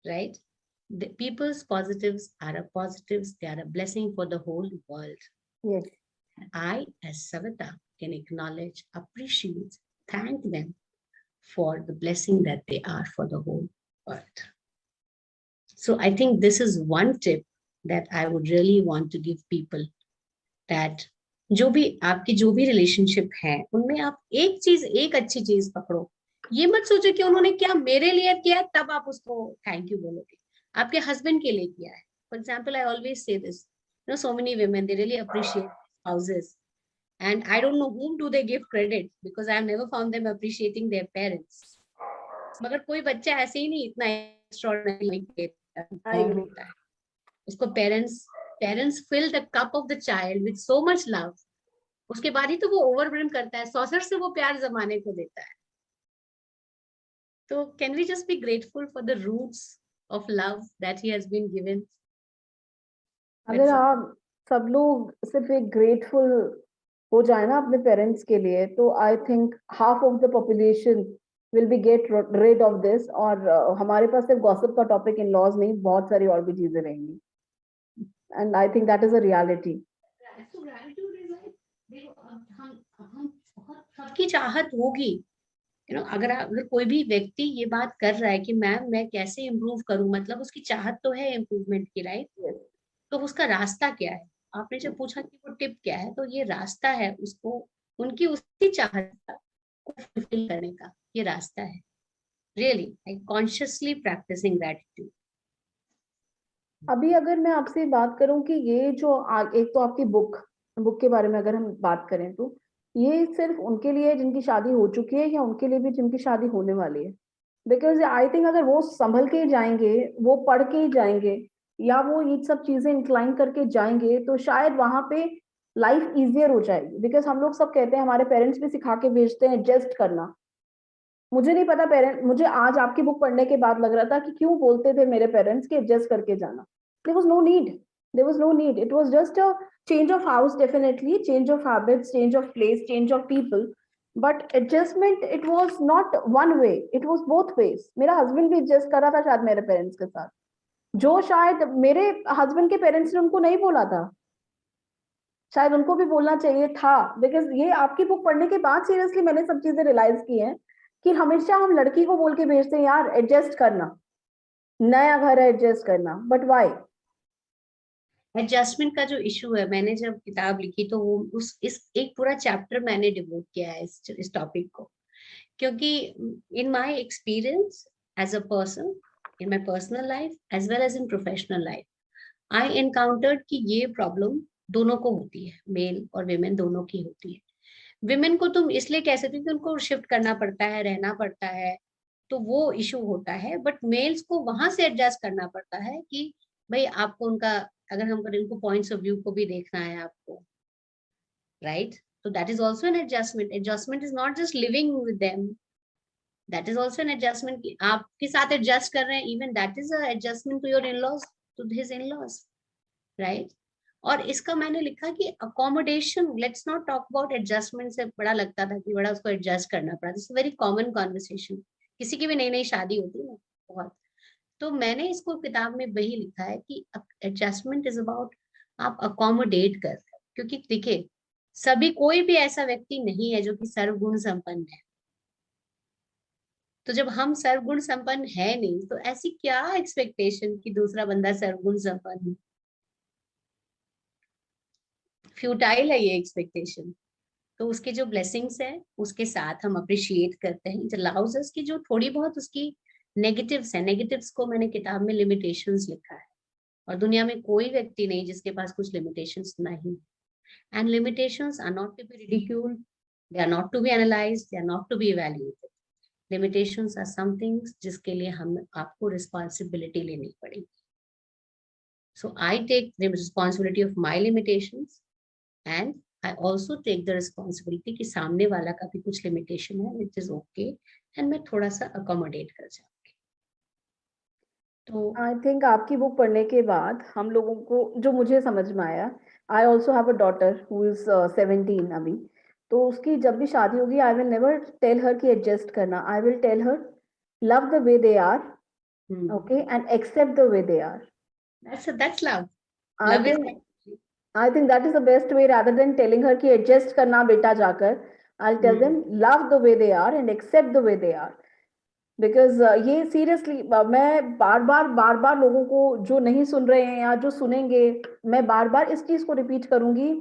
S2: right. Peoples positives are a positives, they are a blessing for the whole world.
S1: Yes.
S2: I as Savita can acknowledge, appreciate, thank them for the blessing that they are for the whole world. So I think this is one tip that I would really want to give people, that जो भी आपकी जो भी रिलेशनशिप है उनमें आप एक अच्छी चीज पकड़ो. ये मत सोचो कि उन्होंने क्या मेरे लिए किया तब आप उसको थैंक यू बोलोगे. आपके हस्बैंड के लिए किया है, for example, I always say this, so many women they really appreciate spouses, and I don't know whom do they give credit because I have never found them appreciating their parents. मगर कोई बच्चा ऐसे ही नहीं इतना extraordinary होता है. उसको parents fill the cup of the child with so much love. उसके बाद ही तो वो ओवरब्रिम करता है, सॉसर से वो प्यार जमाने को देता है. तो can we just be grateful for the roots of love that he has been given.
S1: अगर आप सब लोग सिर्फ एक ग्रेटफुल हो जाए ना अपने पेरेंट्स के लिए, तो I think half of the population will be get rid of this. और हमारे पास सिर्फ गॉसिप का टॉपिक इन लॉज नहीं, बहुत सारी और भी चीजें रहेंगी. And I think that is a reality.
S2: सबकी चाहत होगी अगर कोई भी व्यक्ति ये बात कर रहा है कि मैम मैं कैसे इम्प्रूव करूं, मतलब उसकी चाहत तो है इम्प्रूवमेंट की, राइट?
S1: Yes.
S2: तो उसका रास्ता क्या है? आपने जब पूछा कि वो टिप क्या है, तो ये रास्ता है उसको, उनकी उसकी चाहत को फुलफिल करने का ये रास्ता है। Really I consciously practicing gratitude.
S1: अभी अगर मैं आपसे बात करूं कि ये जो एक तो आपकी बुक बुक के बारे में अगर हम बात करें तो ये सिर्फ उनके लिए है जिनकी शादी हो चुकी है या उनके लिए भी जिनकी शादी होने वाली है? बिकॉज आई थिंक अगर वो संभल के ही जाएंगे, वो पढ़ के ही जाएंगे, या वो ये सब चीजें इंक्लाइन करके जाएंगे, तो शायद वहां पे लाइफ इजियर हो जाएगी। बिकॉज हम लोग सब कहते हैं, हमारे पेरेंट्स भी सिखा के भेजते हैं एडजस्ट करना। मुझे नहीं पता, पेरेंट मुझे आज आपकी बुक पढ़ने के बाद लग रहा था कि क्यों बोलते थे मेरे पेरेंट्स कि एडजस्ट करके जाना। There was no need, there was no need, it was just a change of house, definitely change of habits, change of place, change of people, but adjustment it was not one way, it was both ways. मेरा हस्बैंड भी एडजस्ट कर रहा था शायद मेरे पेरेंट्स के साथ, जो शायद मेरे हस्बैंड के पेरेंट्स ने उनको नहीं बोला था, शायद उनको भी बोलना चाहिए था। बिकॉज ये आपकी बुक पढ़ने के बाद सीरियसली मैंने सब चीजें रियलाइज की हैं कि हमेशा हम लड़की को बोल के भेजते हैं यार एडजस्ट करना, नया घर है एडजस्ट करना, बट वाई?
S2: एडजस्टमेंट का जो इशू है, मैंने जब किताब लिखी तो वो उस इस एक पूरा चैप्टर मैंने डिवोट किया है इस टॉपिक को, क्योंकि in my experience as a person, in my personal life as well as in professional life, I encountered कि ये प्रॉब्लम दोनों को होती है, मेल और विमेन दोनों की होती है। विमेन को तुम इसलिए कह सकते हो कि उनको शिफ्ट करना पड़ता है, रहना पड़ता है, तो वो इशू होता है, बट मेल्स को वहां से एडजस्ट करना पड़ता है कि भाई आपको उनका, अगर हम करें उनको पॉइंट्स ऑफ व्यू को भी देखना है आपको, राइट? तो that is also an adjustment. Adjustment is not just living with them, that is also an adjustment कि आपके साथ एडजस्ट कर रहे हैं, even that is a adjustment to your in laws, to his in laws, right? और इसका मैंने लिखा कि accommodation, let's not talk about adjustment, से बड़ा लगता था कि बड़ा उसको एडजस्ट करना पड़ा, दिस वेरी कॉमन कॉन्वर्सेशन, किसी की भी नई नई शादी होती है ना, बहुत। तो मैंने इसको किताब में वही लिखा है कि एडजस्टमेंट इज अबाउट आप अकोमोडेट कर रहे हो, क्योंकि देखिए सभी, कोई भी ऐसा व्यक्ति नहीं है जो कि सर्वगुण संपन्न है। तो जब हम सर्वगुण संपन्न है नहीं, तो ऐसी क्या एक्सपेक्टेशन कि दूसरा बंदा सर्वगुण संपन्न है? फ्यूटाइल है ये एक्सपेक्टेशन। तो उसके जो ब्लेसिंग्स है उसके साथ हम अप्रिशिएट करते हैं, इट अलाउज अस कि जो थोड़ी बहुत उसकी नेगेटिव्स है, नेगेटिव्स को मैंने किताब में लिमिटेशंस लिखा है, और दुनिया में कोई व्यक्ति नहीं जिसके पास कुछ लिमिटेशंस नहीं। And limitations are not to be ridiculed, they are not to be analysed, they are not to be evaluated. Limitations are something जिसके लिए हम आपको रिस्पॉन्सिबिलिटी लेनी पड़ेगी। So I take the responsibility of my limitations, and I also take the responsibility कि सामने वाला का भी कुछ limitation है, which is okay, and मैं थोड़ा सा accommodate कर जाऊंगी। तो
S1: आई थिंक आपकी बुक पढ़ने के बाद हम लोगों को जो मुझे समझ में आया, I also have a daughter who is 17 अभी। तो उसकी जब भी शादी होगी, I will never tell her कि एडजस्ट करना, I will tell her love the way they are, okay, and accept the way they are.
S2: that's love.
S1: I
S2: Love is
S1: think
S2: like,
S1: I think that is the best way, rather than telling her कि एडजस्ट करना बेटा जाकर। I tell them love the way they are and accept the way they are. Because ये सीरियसली मैं बार बार लोगों को जो नहीं सुन रहे हैं या जो सुनेंगे, मैं बार बार इस चीज को रिपीट करूंगी,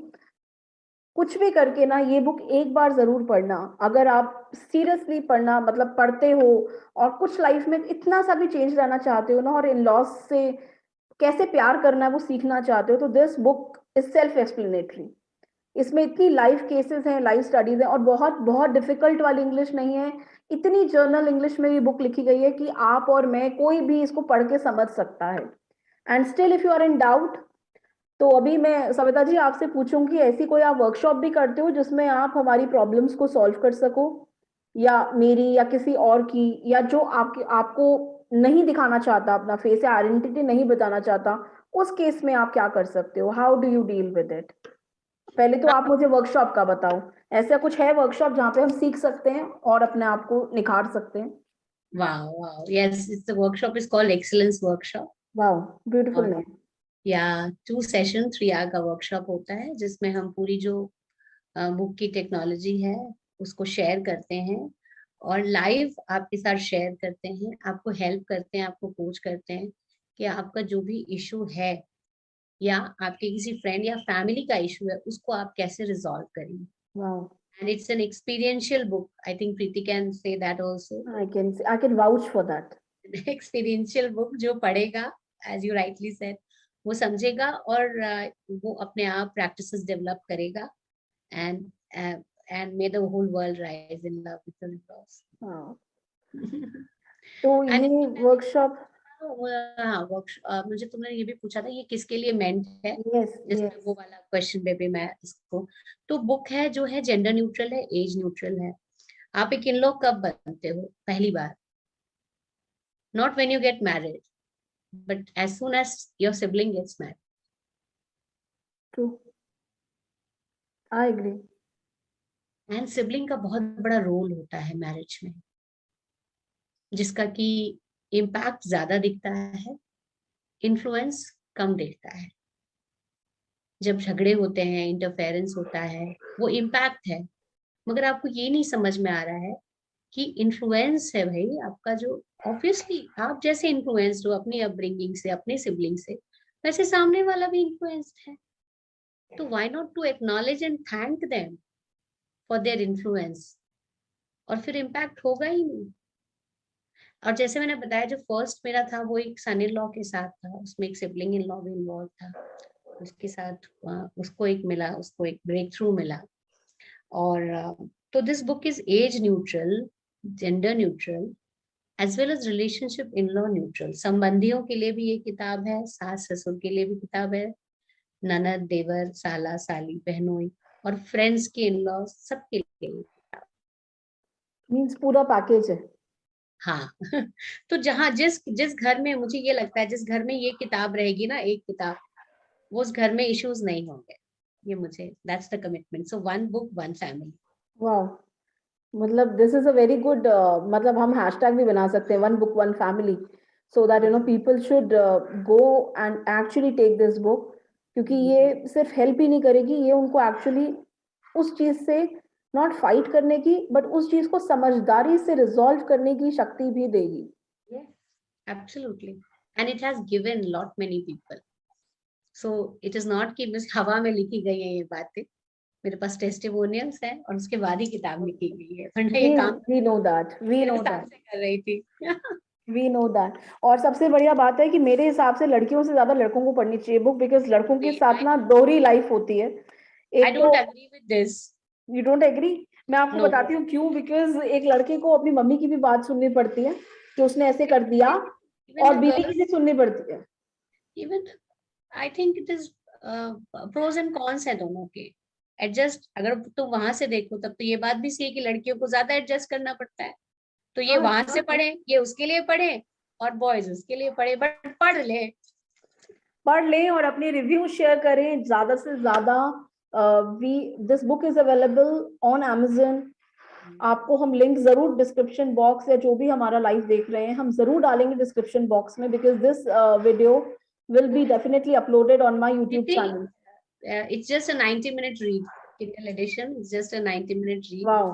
S1: कुछ भी करके ना ये बुक एक बार जरूर पढ़ना। अगर आप सीरियसली पढ़ना मतलब पढ़ते हो और कुछ लाइफ में इतना सा भी चेंज लाना चाहते हो ना, और इन लॉस से कैसे प्यार करना है वो सीखना चाहते हो, तो this book is self explanatory. इसमें इतनी लाइफ केसेस हैं, लाइफ स्टडीज हैं, और बहुत बहुत डिफिकल्ट वाली इंग्लिश नहीं है, इतनी जर्नल इंग्लिश में ये बुक लिखी गई है कि आप और मैं कोई भी इसको पढ़ के समझ सकता है। And still if you are in doubt, तो अभी मैं सविता जी आपसे पूछूंगी, ऐसी कोई आप वर्कशॉप भी करते हो जिसमें आप हमारी प्रॉब्लम्स को सॉल्व कर सको, या मेरी या किसी और की, या जो आपकी आपको नहीं दिखाना चाहता, अपना फेस या आइडेंटिटी नहीं बताना चाहता, उस केस में आप क्या कर सकते हो? How do you deal with it? पहले तो आप मुझे वर्कशॉप का बताओ, ऐसा कुछ है वर्कशॉप जहाँ पे हम सीख सकते हैं और अपने आप को निखार सकते हैं?
S2: wow, yes, it's the workshop is called Excellence Workshop,
S1: wow, beautiful
S2: और
S1: नेम।
S2: या 2 सेशन 3 आवर का वर्कशॉप होता है, जिसमें हम पूरी जो बुक की टेक्नोलॉजी है उसको शेयर करते हैं, और लाइव आपके साथ शेयर करते हैं, आपको हेल्प करते हैं, आपको कोच करते हैं कि आपका जो भी इशू है या आपके किसी फ्रेंड या फैमिली का इशू है उसको आप कैसे रिजॉल्व करेंगे.
S1: Wow.
S2: And it's an experiential book. I think Preeti can say that also.
S1: I can vouch for that.
S2: Experiential book जो पढ़ेगा, as you rightly said, वो समझेगा और वो अपने आप practices develop करेगा. And may the whole world rise in love with the loss.
S1: हाँ. तो
S2: And
S1: ये वर्कशॉप,
S2: हाँ, मुझे तुमने ये भी पूछा था ये किसके लिए मेंट है,
S1: यस
S2: जिसमें
S1: यस,
S2: वो वाला क्वेश्चन पे भी मैं इसको, तो बुक है जो है जेंडर न्यूट्रल है, एज न्यूट्रल है. आप एक इन-लॉ कब बनते हो? पहली बार. Not when you get married, but as soon as your sibling gets married.
S1: True, I agree.
S2: And sibling का बहुत बड़ा रोल होता है मैरिज में, जिसका कि इम्पैक्ट ज्यादा दिखता है, इन्फ्लुएंस कम दिखता है. जब झगड़े होते हैं, इंटरफेरेंस होता है, वो इम्पैक्ट है, मगर आपको ये नहीं समझ में आ रहा है कि इन्फ्लुएंस है भाई आपका. जो ऑब्वियसली आप जैसे इन्फ्लुएंस्ड हो अपनी अपब्रिंगिंग से, अपने सिबलिंग से, वैसे सामने वाला भी इन्फ्लुएंस्ड है. तो why not to acknowledge and thank them for their influence, और फिर इम्पैक्ट होगा ही नहीं. और जैसे मैंने बताया जो फर्स्ट मेरा था वो एक सन इन लॉ के साथ था, उसमें एक सिबलिंग इन लॉ भी इन्वॉल्व था. उसके साथ उसको एक मिला, उसको एक ब्रेक थ्रू मिला. और तो this book is as neutral, gender neutral, as well as relationship in law neutral. संबंधियों के लिए भी ये किताब है, सास ससुर के लिए भी किताब है, ननद देवर साला साली बहनोई और फ्रेंड्स के इन लॉ सबके लिए.
S1: मीन्स पूरा पैकेज है.
S2: हाँ. तो जहाँ जिस जिस घर में, मुझे ये लगता है जिस घर में ये किताब रहेगी ना, एक किताब, वो उस घर में इश्यूज नहीं होंगे. ये मुझे, that's the commitment. So one book one family.
S1: वाह, मतलब this is a very good, मतलब हम हैशटैग भी बना सकते हैं, one book one family, so that people should go and actually take this book. क्योंकि ये सिर्फ हेल्प ही नहीं करेगी, ये उनको एक्चुअली उस चीज से नॉट फाइट करने की, बट उस चीज को समझदारी से रिजॉल्व करने की शक्ति भी देगी.
S2: Yes, absolutely. And it has given lot many people. So it is not कि बस हवा में लिखी गई है ये बातें. मेरे पास टेस्टिमोनियल्स है और उसके बाद ही किताब लिखी गई है, वरना ये काम
S1: we know that, we know
S2: साल
S1: that,
S2: से कर रही थी.
S1: we know that. और सबसे बढ़िया बात है कि मेरे हिसाब से लड़कियों से ज्यादा लड़कों को पढ़नी चाहिए बुक, बिकॉज लड़कों के साथ ना दोहरी लाइफ होती है.
S2: I
S1: एक
S2: don't
S1: तो
S2: agree with this.
S1: You don't agree. मैं आपको
S2: No.
S1: बताती हूँ क्यों. बिकॉज एक लड़के को अपनी मम्मी की भी बात सुननी पड़ती है कि उसने ऐसे कर दिया,
S2: Even
S1: और
S2: the
S1: बीवी की
S2: girls,
S1: भी सुननी पड़ती है.
S2: even I think it is pros and cons है दोनों के. एडजस्ट अगर तुम वहां से देखो तब तो ये बात भी सही है कि लड़कियों को ज्यादा एडजस्ट करना पड़ता है. तो ये
S1: हाँ,
S2: वहां से पढ़े, ये उसके लिए पढ़े, और बॉयज उसके लिए पढ़े, बट पढ़ ले.
S1: पढ़ लें और अपने रिव्यू शेयर करें ज्यादा से ज्यादा. We this book is available on Amazon. आपको हम लिंक जरूर डिस्क्रिप्शन बॉक्स या जो भी हमारा लाइव देख रहे हैं हम जरूर डालेंगे डिस्क्रिप्शन बॉक्स में, because this video will be definitely uploaded on my YouTube channel.
S2: It's just a 90-minute read. Kindle edition is just a 90-minute read.
S1: Wow.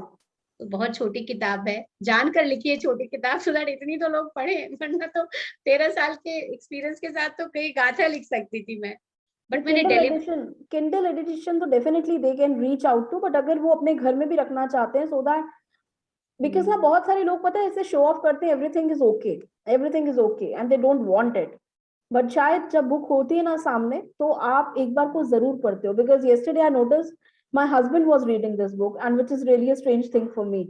S2: तो बहुत छोटी किताब है, जानकर लिखी है छोटी किताब, सो दैट इतनी तो लोग पढ़े, वरना तो 13 साल के एक्सपीरियंस के साथ तो कई गाथा लिख सकती थी मैं. बट मैंने
S1: Kindle edition तो definitely they can reach out to, but अगर वो अपने घर में भी रखना चाहते हैं सो दैट, बिकॉज ना बहुत सारे लोग पता है ऐसे शो ऑफ करते हैं everything is okay and they don't want it. But शायद जब बुक होती है ना सामने तो आप एक बार को जरूर पढ़ते हो. Because yesterday I noticed my husband was reading this book and which is really a strange thing for me.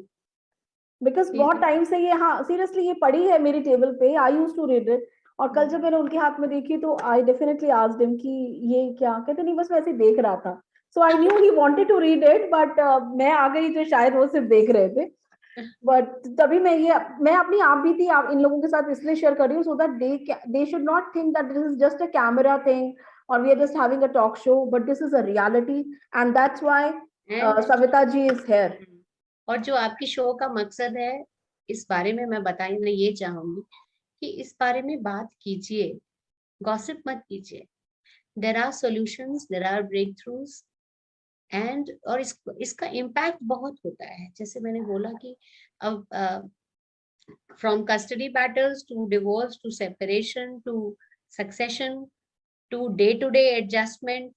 S1: Because बहुत टाइम से ये, हाँ सीरियसली ये पड़ी है मेरी टेबल पे, आई यूज टू रीड इट. और कल जब मैंने उनके हाथ में देखी तो आई डेफिनेटली आस्क्ड हिम कि ये क्या. कहते नहीं बस वैसे देख रहा था. So I knew he wanted to read it, but मैं आ गई तो शायद वो सिर्फ देख रहे थे. बट तभी मैं अपनी आप भी थी, आप इन लोगों के साथ इसलिए शेयर कर रही हूँ so that they should not think that this is just a camera thing और we are just having a talk show, but this is a reality and that's why Savita ji is here.
S2: और जो आपकी शो का मकसद है, इस बारे में मैं बताना ये चाहूंगी कि इस बारे में बात कीजिए, गॉसिप मत कीजिए. There are solutions, there are breakthroughs. And और इसका इम्पैक्ट बहुत होता है, जैसे मैंने बोला कि अब from custody battles to divorce to separation to succession to day adjustment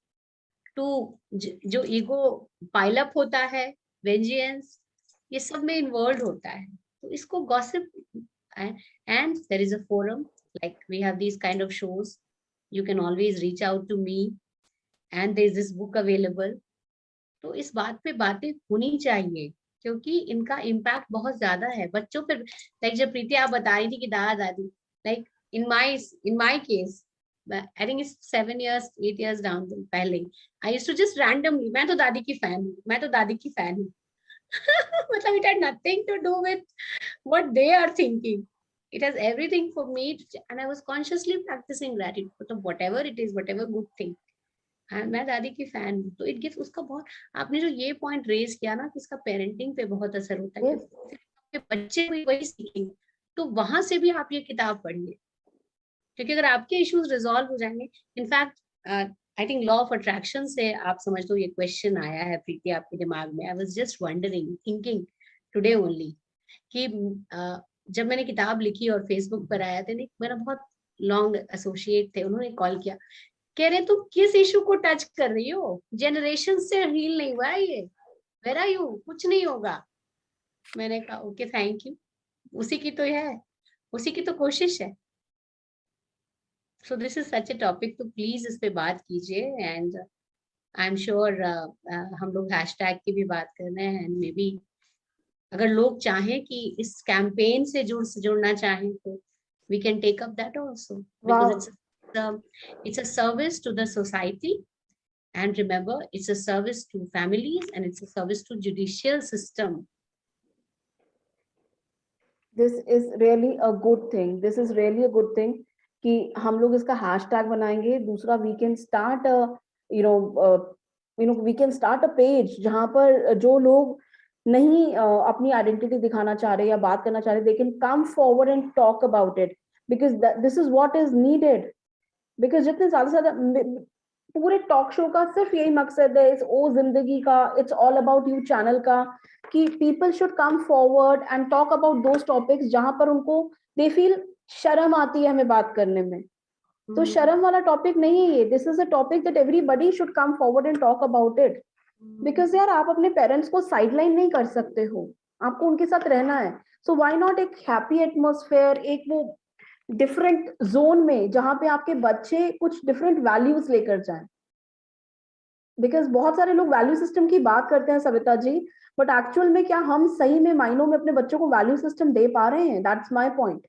S2: to जो ईगो पाइलअप होता है, वेंजियंस, ये सब में इन्वॉल्व होता है। तो इसको gossip, and there is a forum, like we have these kind of shows, you can always reach out to me, and there is this book available। तो इस बात पे बातें होनी चाहिए, क्योंकि इनका इम्पैक्ट बहुत ज्यादा है बच्चों पर। लाइक जब प्रीति आप बता रही थी कि दादा दादी, like in my case, I think it's 7 years 8 years down पहले, I used to just randomly, मैं तो दादी की फैन हूँ, मैं तो दादी की फैन हूँ। मतलब it had nothing to do with what they are thinking, it has everything for me, and I was consciously practicing gratitude, so whatever it is, whatever good thing, मैं दादी की फैन हूँ। तो इट गिव्स उसका बहुत, आपने जो ये पॉइंट रेज किया ना कि इसका पेरेंटिंग पे बहुत असर होता है,
S1: Yes.
S2: क्योंकि बच्चे भी वही सीखेंगे। तो वहां से भी आप ये किताब पढ़िए, क्योंकि अगर आपके इश्यूज रिजॉल्व हो जाएंगे, in fact I think law of attraction से आप समझ लो ये क्वेश्चन आया है प्रीति आपके दिमाग में। I was just wondering, thinking today only कि जब मैंने किताब लिखी और फेसबुक पर आया था, मेरा बहुत लॉन्ग एसोसिएट थे, उन्होंने कॉल किया, कह रहे तुम किस इशू को टच कर रही हो, जनरेशन से हील नहीं हुआ है ये, वेर आर यू, कुछ नहीं होगा। मैंने कहा ओके थैंक यू, उसी की तो है, उसी की तो कोशिश है। So this is such A topic, तो प्लीज इस पे बात कीजिए, एंड आई एम श्योर हम लोग हैशटैग की भी बात कर रहे हैं, एंड मे बी अगर लोग चाहें कि इस कैंपेन से जुड़ना चाहें तो we can take up that also, because
S1: Wow.
S2: it's a service to the society, and remember it's a service to families, and it's a service to judicial system.
S1: This is really a good thing. This is really a good thing कि हम लोग इसका हैशटैग बनाएंगे। दूसरा, we can start we can start a page जहां पर जो लोग नहीं अपनी आइडेंटिटी दिखाना चाह रहे या बात करना चाह रहे, they can come forward and talk about it, because this is what is needed. Because जितने ज्यादा से ज्यादा, पूरे टॉक शो का सिर्फ यही मकसद है, इस ओ जिंदगी का, it's all about you channel का, कि people should come forward and talk about those topics जहां पर उनको दे फील शर्म आती है हमें बात करने में। तो शर्म वाला टॉपिक नहीं है ये, this is a topic that everybody should come forward and talk about it. Because यार आप अपने पेरेंट्स को साइडलाइन नहीं कर सकते हो, आपको उनके साथ रहना है। सो व्हाई नॉट एक हैप्पी एटमॉस्फेयर, एक वो डिफरेंट जोन में जहां पे आपके बच्चे कुछ डिफरेंट वैल्यूज लेकर जाएं। बिकॉज बहुत सारे लोग वैल्यू सिस्टम की बात करते हैं सविता जी, बट एक्चुअल में क्या हम सही में मायनों में अपने बच्चों को वैल्यू सिस्टम दे पा रहे हैं? That's my point.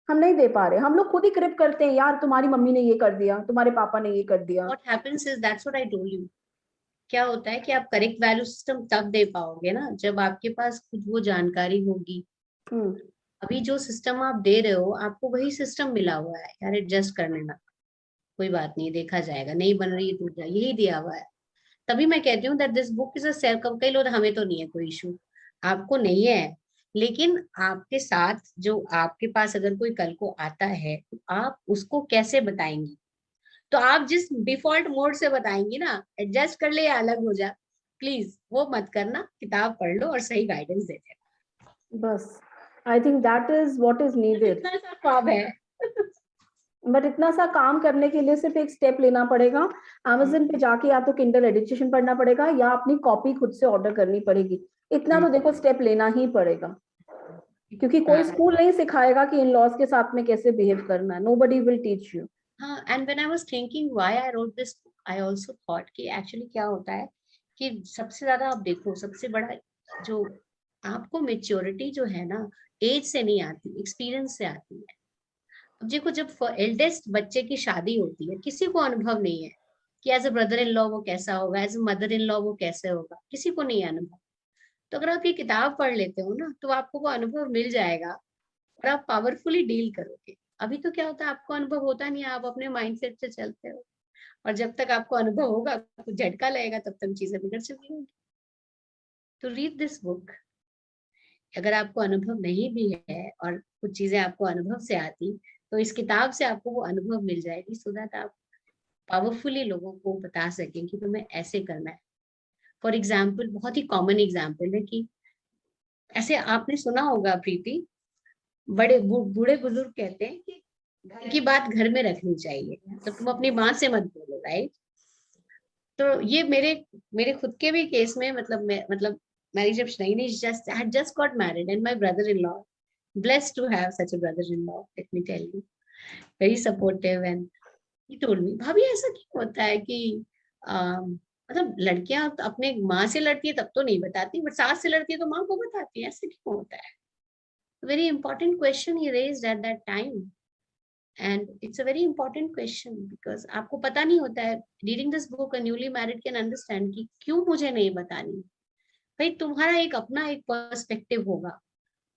S1: हम नहीं दे पा रहे, हम लोग खुद ही क्रिप करते हैं, यार तुम्हारी मम्मी ने ये कर दिया, तुम्हारे पापा ने ये कर दिया।
S2: What happens is, that's what I told you, क्या होता है कि आप करेक्ट वैल्यू सिस्टम तब दे पाओगे ना जब आपके पास खुद वो जानकारी होगी। अभी जो सिस्टम आप दे रहे हो, आपको वही सिस्टम मिला हुआ है, यार एडजस्ट करने का कोई बात नहीं, देखा जाएगा, नहीं बन रही है टूट जाए, यही दिया हुआ है। तभी मैं कहती हूँ that this book is a self, कई लोग हमें तो नहीं है कोई इशू, आपको नहीं है, लेकिन आपके साथ जो आपके पास अगर कोई कल को आता है तो आप उसको कैसे बताएंगी? तो आप जिस डिफॉल्ट मोड से बताएंगी ना, एडजस्ट कर ले या अलग हो जा, प्लीज वो मत करना, किताब पढ़ लो और सही गाइडेंस दे देना।
S1: बस आई think that is what is needed.
S2: इतना सा ख्वाब है।
S1: बट इतना सा काम करने के लिए सिर्फ एक स्टेप लेना पड़ेगा, अमेज़न पे जाके या तो किंडल एडिशन पढ़ना पड़ेगा या अपनी कॉपी खुद से ऑर्डर करनी पड़ेगी। इतना तो देखो स्टेप लेना ही पड़ेगा, क्योंकि कोई स्कूल नहीं सिखाएगा कि इन लॉज के साथ में कैसे बिहेव करना है। Nobody will teach you.
S2: हाँ, and when I was thinking why I wrote this book, I also thought कि एक्चुअली क्या होता है कि सबसे ज्यादा आप देखो, सबसे बड़ा जो आपको मेच्योरिटी जो है ना, एज से नहीं आती, एक्सपीरियंस से आती है। अब देखो, जब एल्डेस्ट बच्चे की शादी होती है, किसी को अनुभव नहीं है कि as a brother in law वो कैसा होगा, as a mother in law वो कैसे होगा, किसी को नहीं है अनुभव। तो अगर आप ये किताब पढ़ लेते हो ना, तो आपको वो अनुभव मिल जाएगा और आप पावरफुली डील करोगे। अभी तो क्या होता है, आपको अनुभव होता नहीं है, आप अपने माइंडसेट से चलते हो, और जब तक आपको अनुभव होगा, कुछ झटका लगेगा, तब तक चीजें बिगड़ चुकी होंगी। तो रीड दिस बुक। अगर आपको अनुभव नहीं भी है और कुछ चीजें आपको अनुभव से आती, तो इस किताब से आपको वो अनुभव मिल जाएगी, सो दैट आप पावरफुली लोगों को बता सकें कि तुम्हें ऐसे करना है। फॉर एग्जाम्पल, बहुत ही कॉमन एग्जाम्पल है कि ऐसे आपने सुना होगा प्रीति, बूढ़े बुजुर्ग कहते हैं कि घर की बात घर में रखनी चाहिए, तो तुम अपनी माँ से मत बोलो, राइट? तो ये मेरे मेरे खुद के भी केस में, मैंने जब नई just got married and my brother in law, blessed to have such a brother-in-law, let me tell you, very supportive, and he told me, भाभी ऐसा क्यों होता है कि मतलब लड़कियां अपने माँ से लड़ती है तब तो नहीं बताती, बट सास से लड़ती है तो माँ को बताती है, ऐसे क्यों होता है? Very important question he raised at that time, and it's a very important question because आपको पता नहीं होता है. Reading this book a newly married can understand कि क्यों मुझे नहीं बतानी. भाई तुम्हारा एक अपना एक पर्सपेक्टिव होगा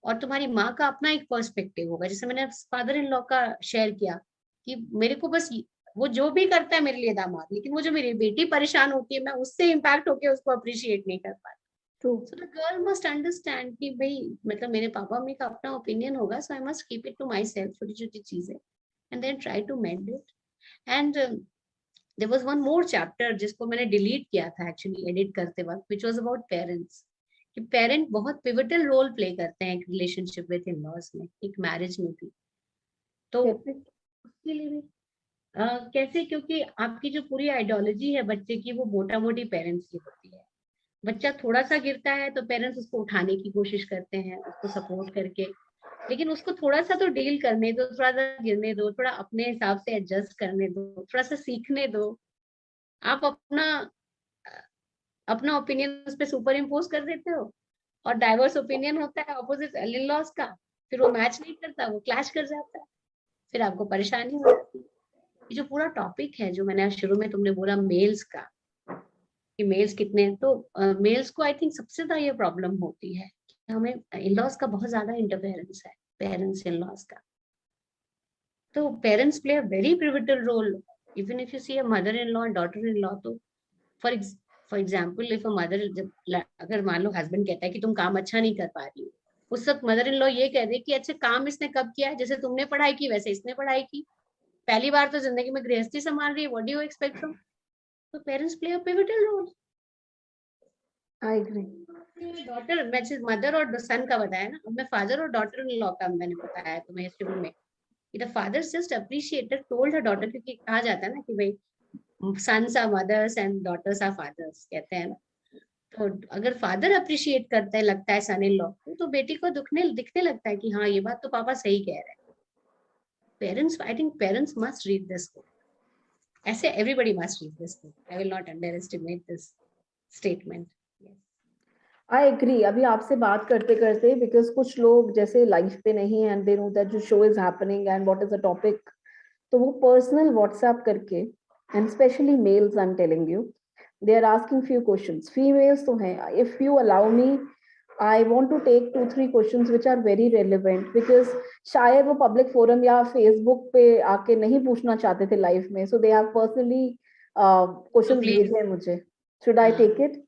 S2: और तुम्हारी माँ का अपना एक पर्सपेक्टिव होगा. जैसे मैंने फादर इन लॉ का शेयर किया कि मेरे को बस वो जो भी करता है मेरे लिए दामाद, लेकिन वो जो मेरी बेटी परेशान होती है मैं उससे इम्पैक्ट होकर उसको अप्रिशिएट नहीं कर पाती. So the girl must understand कि भाई मतलब मेरे पापा मम्मी का अपना ओपिनियन होगा, so I must keep it to myself, छोटी छोटी चीजें, and then try to mend it. And there was one more chapter जिसको मैंने डिलीट किया था एक्चुअली एडिट करते वक्त, व्हिच वाज अबाउट पेरेंट्स. कि पेरेंट बहुत पिवटल रोल प्ले करते हैं एक रिलेशनशिप विद इन लॉज में, एक मैरिज में भी. तो उसके लिए भी कैसे, क्योंकि आपकी जो पूरी आइडियोलॉजी है बच्चे की वो मोटा मोटी पेरेंट्स की होती है. बच्चा थोड़ा सा गिरता है तो पेरेंट्स उसको उठाने की कोशिश करते हैं, उसको सपोर्ट करके, लेकिन उसको थोड़ा सा तो डील करने दो, थोड़ा सा गिरने दो, थोड़ा अपने हिसाब से एडजस्ट करने दो, थोड़ा सा सीखने दो. आप अपना ओपिनियन उस पर सुपर इम्पोज कर देते हो और डाइवर्स ओपिनियन होता है ऑपोजिट इन लॉज का, फिर वो मैच नहीं करता, वो क्लैश कर जाता है, फिर आपको परेशानी हो जाती है. ये जो पूरा टॉपिक है जो मैंने शुरू में तुमने बोला मेल्स का, कि मेल्स कितने, तो मेल्स को आई थिंक सबसे ज्यादा ये प्रॉब्लम होती है कि हमें इन लॉज का बहुत ज्यादा इंटरफेरेंस है, पेरेंट्स इन लॉज का. तो parents play a very pivotal role. Even if you see a mother in law and daughter in law, तो for example if a mother, अगर मान लो हस्बैंड कहता है कि तुम काम अच्छा नहीं कर पा रही हो, उस वक्त मदर इन लॉ ये कह दे कि अच्छा काम इसने कब किया है, जैसे तुमने पढ़ाई की वैसे इसने पढ़ाई की, पहली बार तो जिंदगी में गृहस्थी संभाल रही है, what do you expect from. तो parents play a pivotal role.
S1: I agree.
S2: Daughter, मैं मदर और सन का बताया ना, अब मैं फादर और डॉटर इन लॉ का मैंने बताया तुम्हें शुरू में. The father just appreciated told her daughter, क्योंकि कहा जाता है ना कि भाई sons are mothers and daughters are fathers, कहते हैं ना. तो अगर फादर अप्रिशिएट करता है, लगता है सन इन लॉ को, तो बेटी को दिखने लगता है कि हाँ ये बात तो पापा सही कह रहे हैं. Parents, I think parents must read this book. ऐसे everybody must read this book. I will not underestimate this statement.
S1: I agree. अभी आपसे बात करते करते, बिकॉज कुछ लोग जैसे लाइफ पे नहीं है एंड दे नो दैट जो show is happening and what is the topic, तो वो पर्सनल व्हाट्सएप करके, and specially mails, I am telling you, they are asking few questions. Females तो हैं. If you allow me, I want to take 2-3 questions which are very relevant, because शायद वो public forum या Facebook पे आके नहीं पूछना चाहते थे लाइफ में, so they have personally questions भेजे हैं मुझे. Should I take it?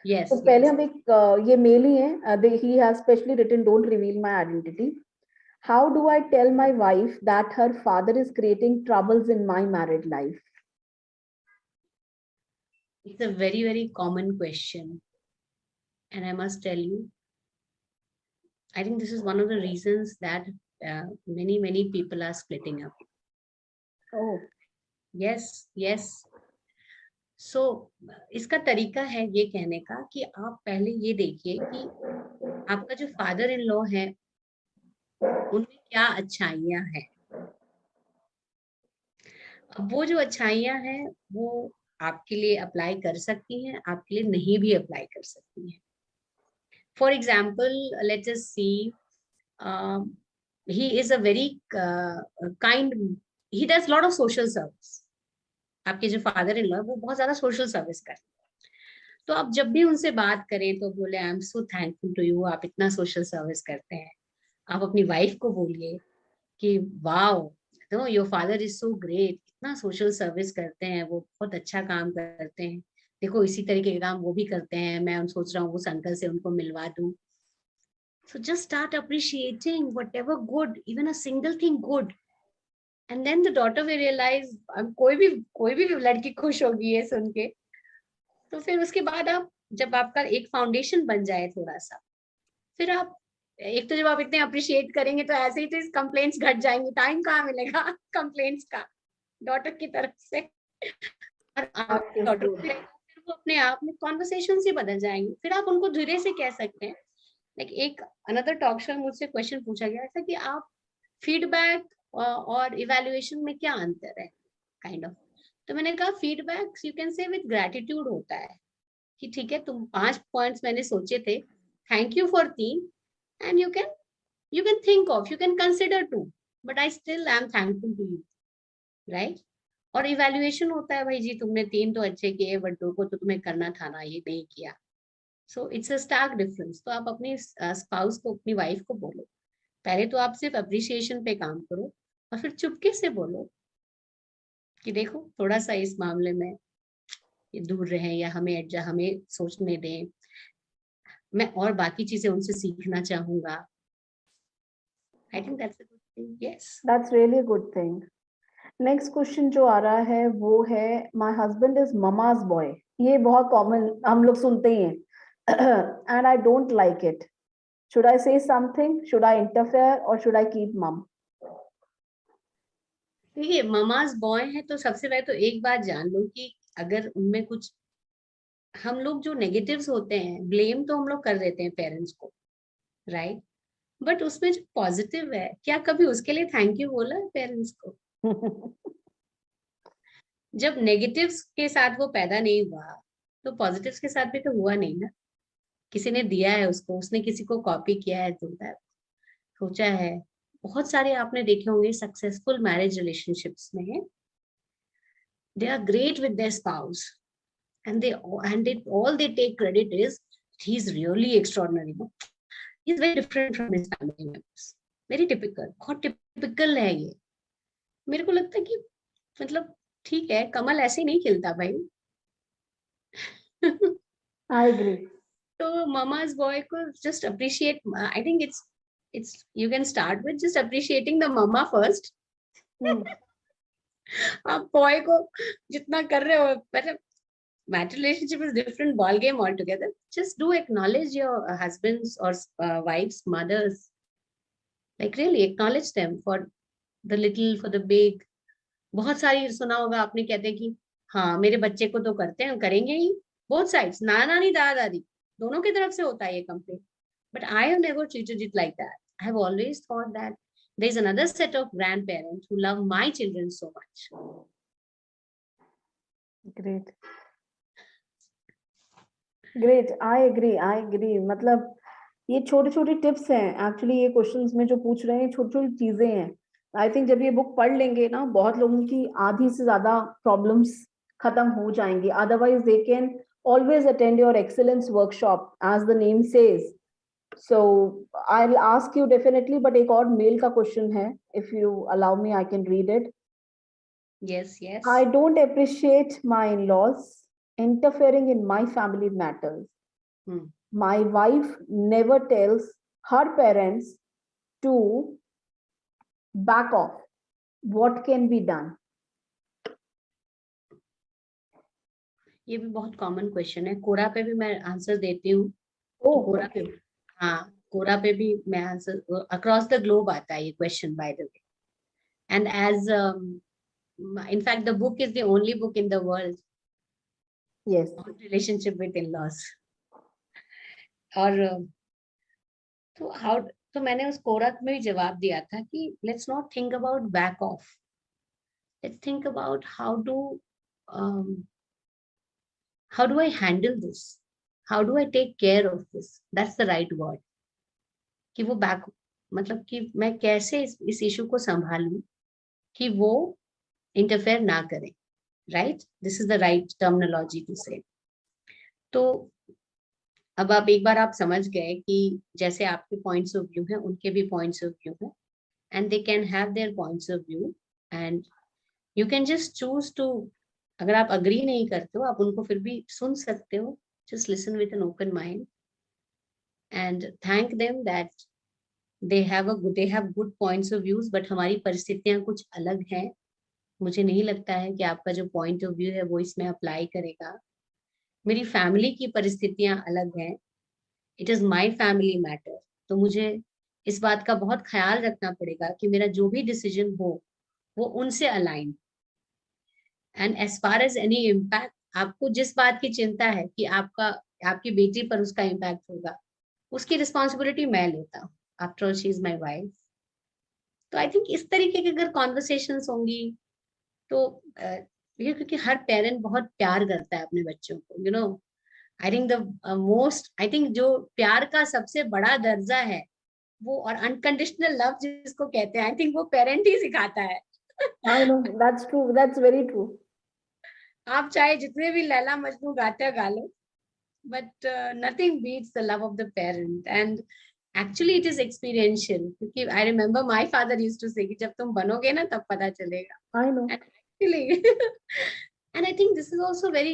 S2: Yes.
S1: तो पहले हम एक ये मेल ही है. He has specially written, don't reveal my identity. How do I tell my wife that her father is creating troubles in my married life?
S2: It's a very, very common question. And I must tell you, I think this is one of the reasons that many people are splitting up.
S1: Oh.
S2: Yes. So, इसका तरीका है ये कहने का कि आप पहले ये देखिए कि आपका जो फादर इन लॉ है उनमें क्या अच्छाइयाँ हैं. अब वो जो अच्छाइयाँ हैं वो आपके लिए अप्लाई कर सकती हैं, आपके लिए नहीं भी अप्लाई कर सकती हैं. For example, let's us see, he is a very kind, he does lot of social service. आपके जो फादर इन लॉ वो बहुत ज्यादा सोशल सर्विस करते हैं. तो आप जब भी उनसे बात करें तो बोले I am so thankful to you, आप इतना सोशल सर्विस करते हैं. आप अपनी वाइफ को बोलिए कि wow, know your father is so great, इतना सोशल सर्विस करते हैं, वो बहुत अच्छा काम करते हैं, देखो इसी तरीके के काम वो भी करते हैं, मैं सोच रहा हूँ उस अंकल से उनको मिलवा दूं. So just start appreciating whatever good, even a single thing good. And then the daughter will realize कोई भी लड़की खुश होगी ये सुन के. तो फिर उसके बाद आप जब आपका एक फाउंडेशन बन जाए थोड़ा सा, फिर आप एक तो जब आप इतने अप्रिशिएट करेंगे तो ऐसे ही तो कंप्लेंट्स घट जाएंगी, टाइम कहाँ मिलेगा कंप्लेंट्स का डॉटर की तरफ से। और
S1: That is
S2: डॉटर
S1: good.
S2: को फिर वो अपने आप में कॉन्वर्सेशन ही बदल जाएंगे, फिर आप उनको धीरे से कह सकते हैं। लाइक एक अनदर टॉक शो में मुझसे क्वेश्चन पूछा गया था कि आप फीडबैक और इवैल्यूएशन में क्या अंतर है, काइंड ऑफ। तो मैंने कहा feedback you can say with gratitude होता है कि ठीक है तुम 5 पॉइंट्स मैंने सोचे थे, thank you for 3, and you can think of, you can consider too, but I still am thankful to you, right? और इवैल्यूएशन होता है भाई जी तुमने 3 तो अच्छे किए बट 2 को तो तुम्हें करना था ना, ये नहीं किया। So it's a stark difference. तो आप अपने स्पाउस को, अपनी वाइफ को बोलो, पहले तो आप सिर्फ अप्रिसिएशन पे काम करो और फिर चुपके से बोलो कि देखो थोड़ा सा इस मामले में ये दूर रहे या हमें सोचने दें, मैं और बाकी चीजें उनसे सीखना चाहूंगा। I think that's a good thing. Yes,
S1: That's really a good thing. Next question जो आ रहा है वो है my husband is mama's boy. ये बहुत कॉमन हम लोग सुनते ही हैं and I don't like it. Should I से समथिंग, शुड आई इंटरफेयर और शुड आई कीप मम?
S2: देखिए ममाज बॉय है तो सबसे पहले तो एक बात जान लो कि अगर उनमें कुछ, हम लोग जो नेगेटिव्स होते हैं, ब्लेम तो हम लोग कर देते हैं पेरेंट्स को, राइट? बट उसमें जो पॉजिटिव है, क्या कभी उसके लिए थैंक यू बोला है पेरेंट्स को? जब नेगेटिव्स के साथ वो पैदा नहीं हुआ तो पॉजिटिव्स के साथ भी तो हुआ नहीं ना। किसी ने दिया है उसको, उसने किसी को कॉपी किया है, तो सोचा है। बहुत सारे आपने देखे होंगे सक्सेसफुल मैरिज रिलेशनशिप्स में, they are great with their spouse and all they take credit is he's really extraordinary, no? He's very different from his family members, very typical, बहुत typical है ये। मेरे को लगता है कि मतलब ठीक है, कमल ऐसे नहीं खिलता भाई।
S1: I agree.
S2: तो mama's boy को just appreciate, I think it's you can start with just appreciating the mama first। आप बॉय को जितना कर रहे हो, मतलब marital relationship is different ball game altogether. Just do acknowledge your husbands or wives, mothers. Like really acknowledge them for the little, for the big. बहुत सारी सुना होगा आपने, कहते हैं कि हाँ मेरे बच्चे को तो करते हैं, करेंगे ही। both sides, नाना नानी दादा दादी दोनों की तरफ से होता है ये complaint. But I have never treated it like that. I have always thought that there is another set of grandparents who love my children so much.
S1: Great great, I agree. मतलब ये छोटी छोटी टिप्स हैं एक्चुअली, ये क्वेश्चंस में जो पूछ रहे हैं छोटी छोटी चीजें हैं। आई थिंक जब ये बुक पढ़ लेंगे ना, बहुत लोगों की आधी से ज्यादा प्रॉब्लम्स खत्म हो जाएंगी। Otherwise they can always attend your excellence workshop as the name says. So I will ask you definitely, but एक और मेल का क्वेश्चन है, if you allow me I can read it.
S2: Yes, yes.
S1: I don't appreciate my in-laws interfering in my family matters. My wife never tells her parents to back off. What can be done?
S2: ये भी बहुत कॉमन क्वेश्चन है। कोरा पे भी मैं आंसर देती हूँ।
S1: Oh,
S2: तो कोरा पे, हाँ कोरा पे भी मैं आंसर, अक्रॉस द ग्लोब आता है ये question by the way. And as in fact the book is the only book in the world
S1: yes,
S2: on relationship with in-laws। और तो हाउ, तो मैंने उस कोरा में भी जवाब दिया था कि let's not think about back of, let's think about how do I handle this, how do I take care of this, that's the right word। कि वो बैक, मतलब कि मैं कैसे इस इशू को संभालूं कि वो इंटरफेयर ना करें, right? This is the right terminology to say. तो अब आप एक बार आप समझ गए कि जैसे आपके पॉइंट्स ऑफ व्यू हैं, उनके भी पॉइंट्स ऑफ व्यू हैं, and they can have their points of view, and you can just choose to, अगर आप अग्री नहीं करते हो आप उनको फिर भी सुन सकते हो, just listen with an open mind and thank them that they have good points of views, but हमारी परिस्थितियां कुछ अलग हैं। मुझे नहीं लगता है कि आपका जो पॉइंट ऑफ व्यू है वो इसमें अप्लाई करेगा, मेरी फैमिली की परिस्थितियां अलग हैं, it is my family matter. तो मुझे इस बात का बहुत ख्याल रखना पड़ेगा कि मेरा जो भी डिसीजन हो वो उनसे align. And as far as any impact, आपको जिस बात की चिंता है कि आपका आपकी बेटी पर उसका इम्पैक्ट होगा, उसकी रिस्पॉन्सिबिलिटी मैं लेता हूँ। After all she is my wife. तो आई थिंक इस तरीके की अगर कॉन्वर्सेशंस होंगी तो ये, क्योंकि हर पेरेंट बहुत प्यार करता है अपने बच्चों को, you know. I think the most, I think जो प्यार का सबसे बड़ा दर्जा है वो, और अनकंडीशनल लव जिसको कहते हैं, आई थिंक वो पेरेंट ही सिखाता है।
S1: I know, that's true. That's very true.
S2: आप चाहे जितने भी लैला मजनू गाते गा लो, but nothing beats the love of the parent. And actually it is experiential, क्योंकि I remember my father used to say कि जब तुम बनोगे ना तब पता चलेगा।
S1: I know.
S2: And actually and I think this is also very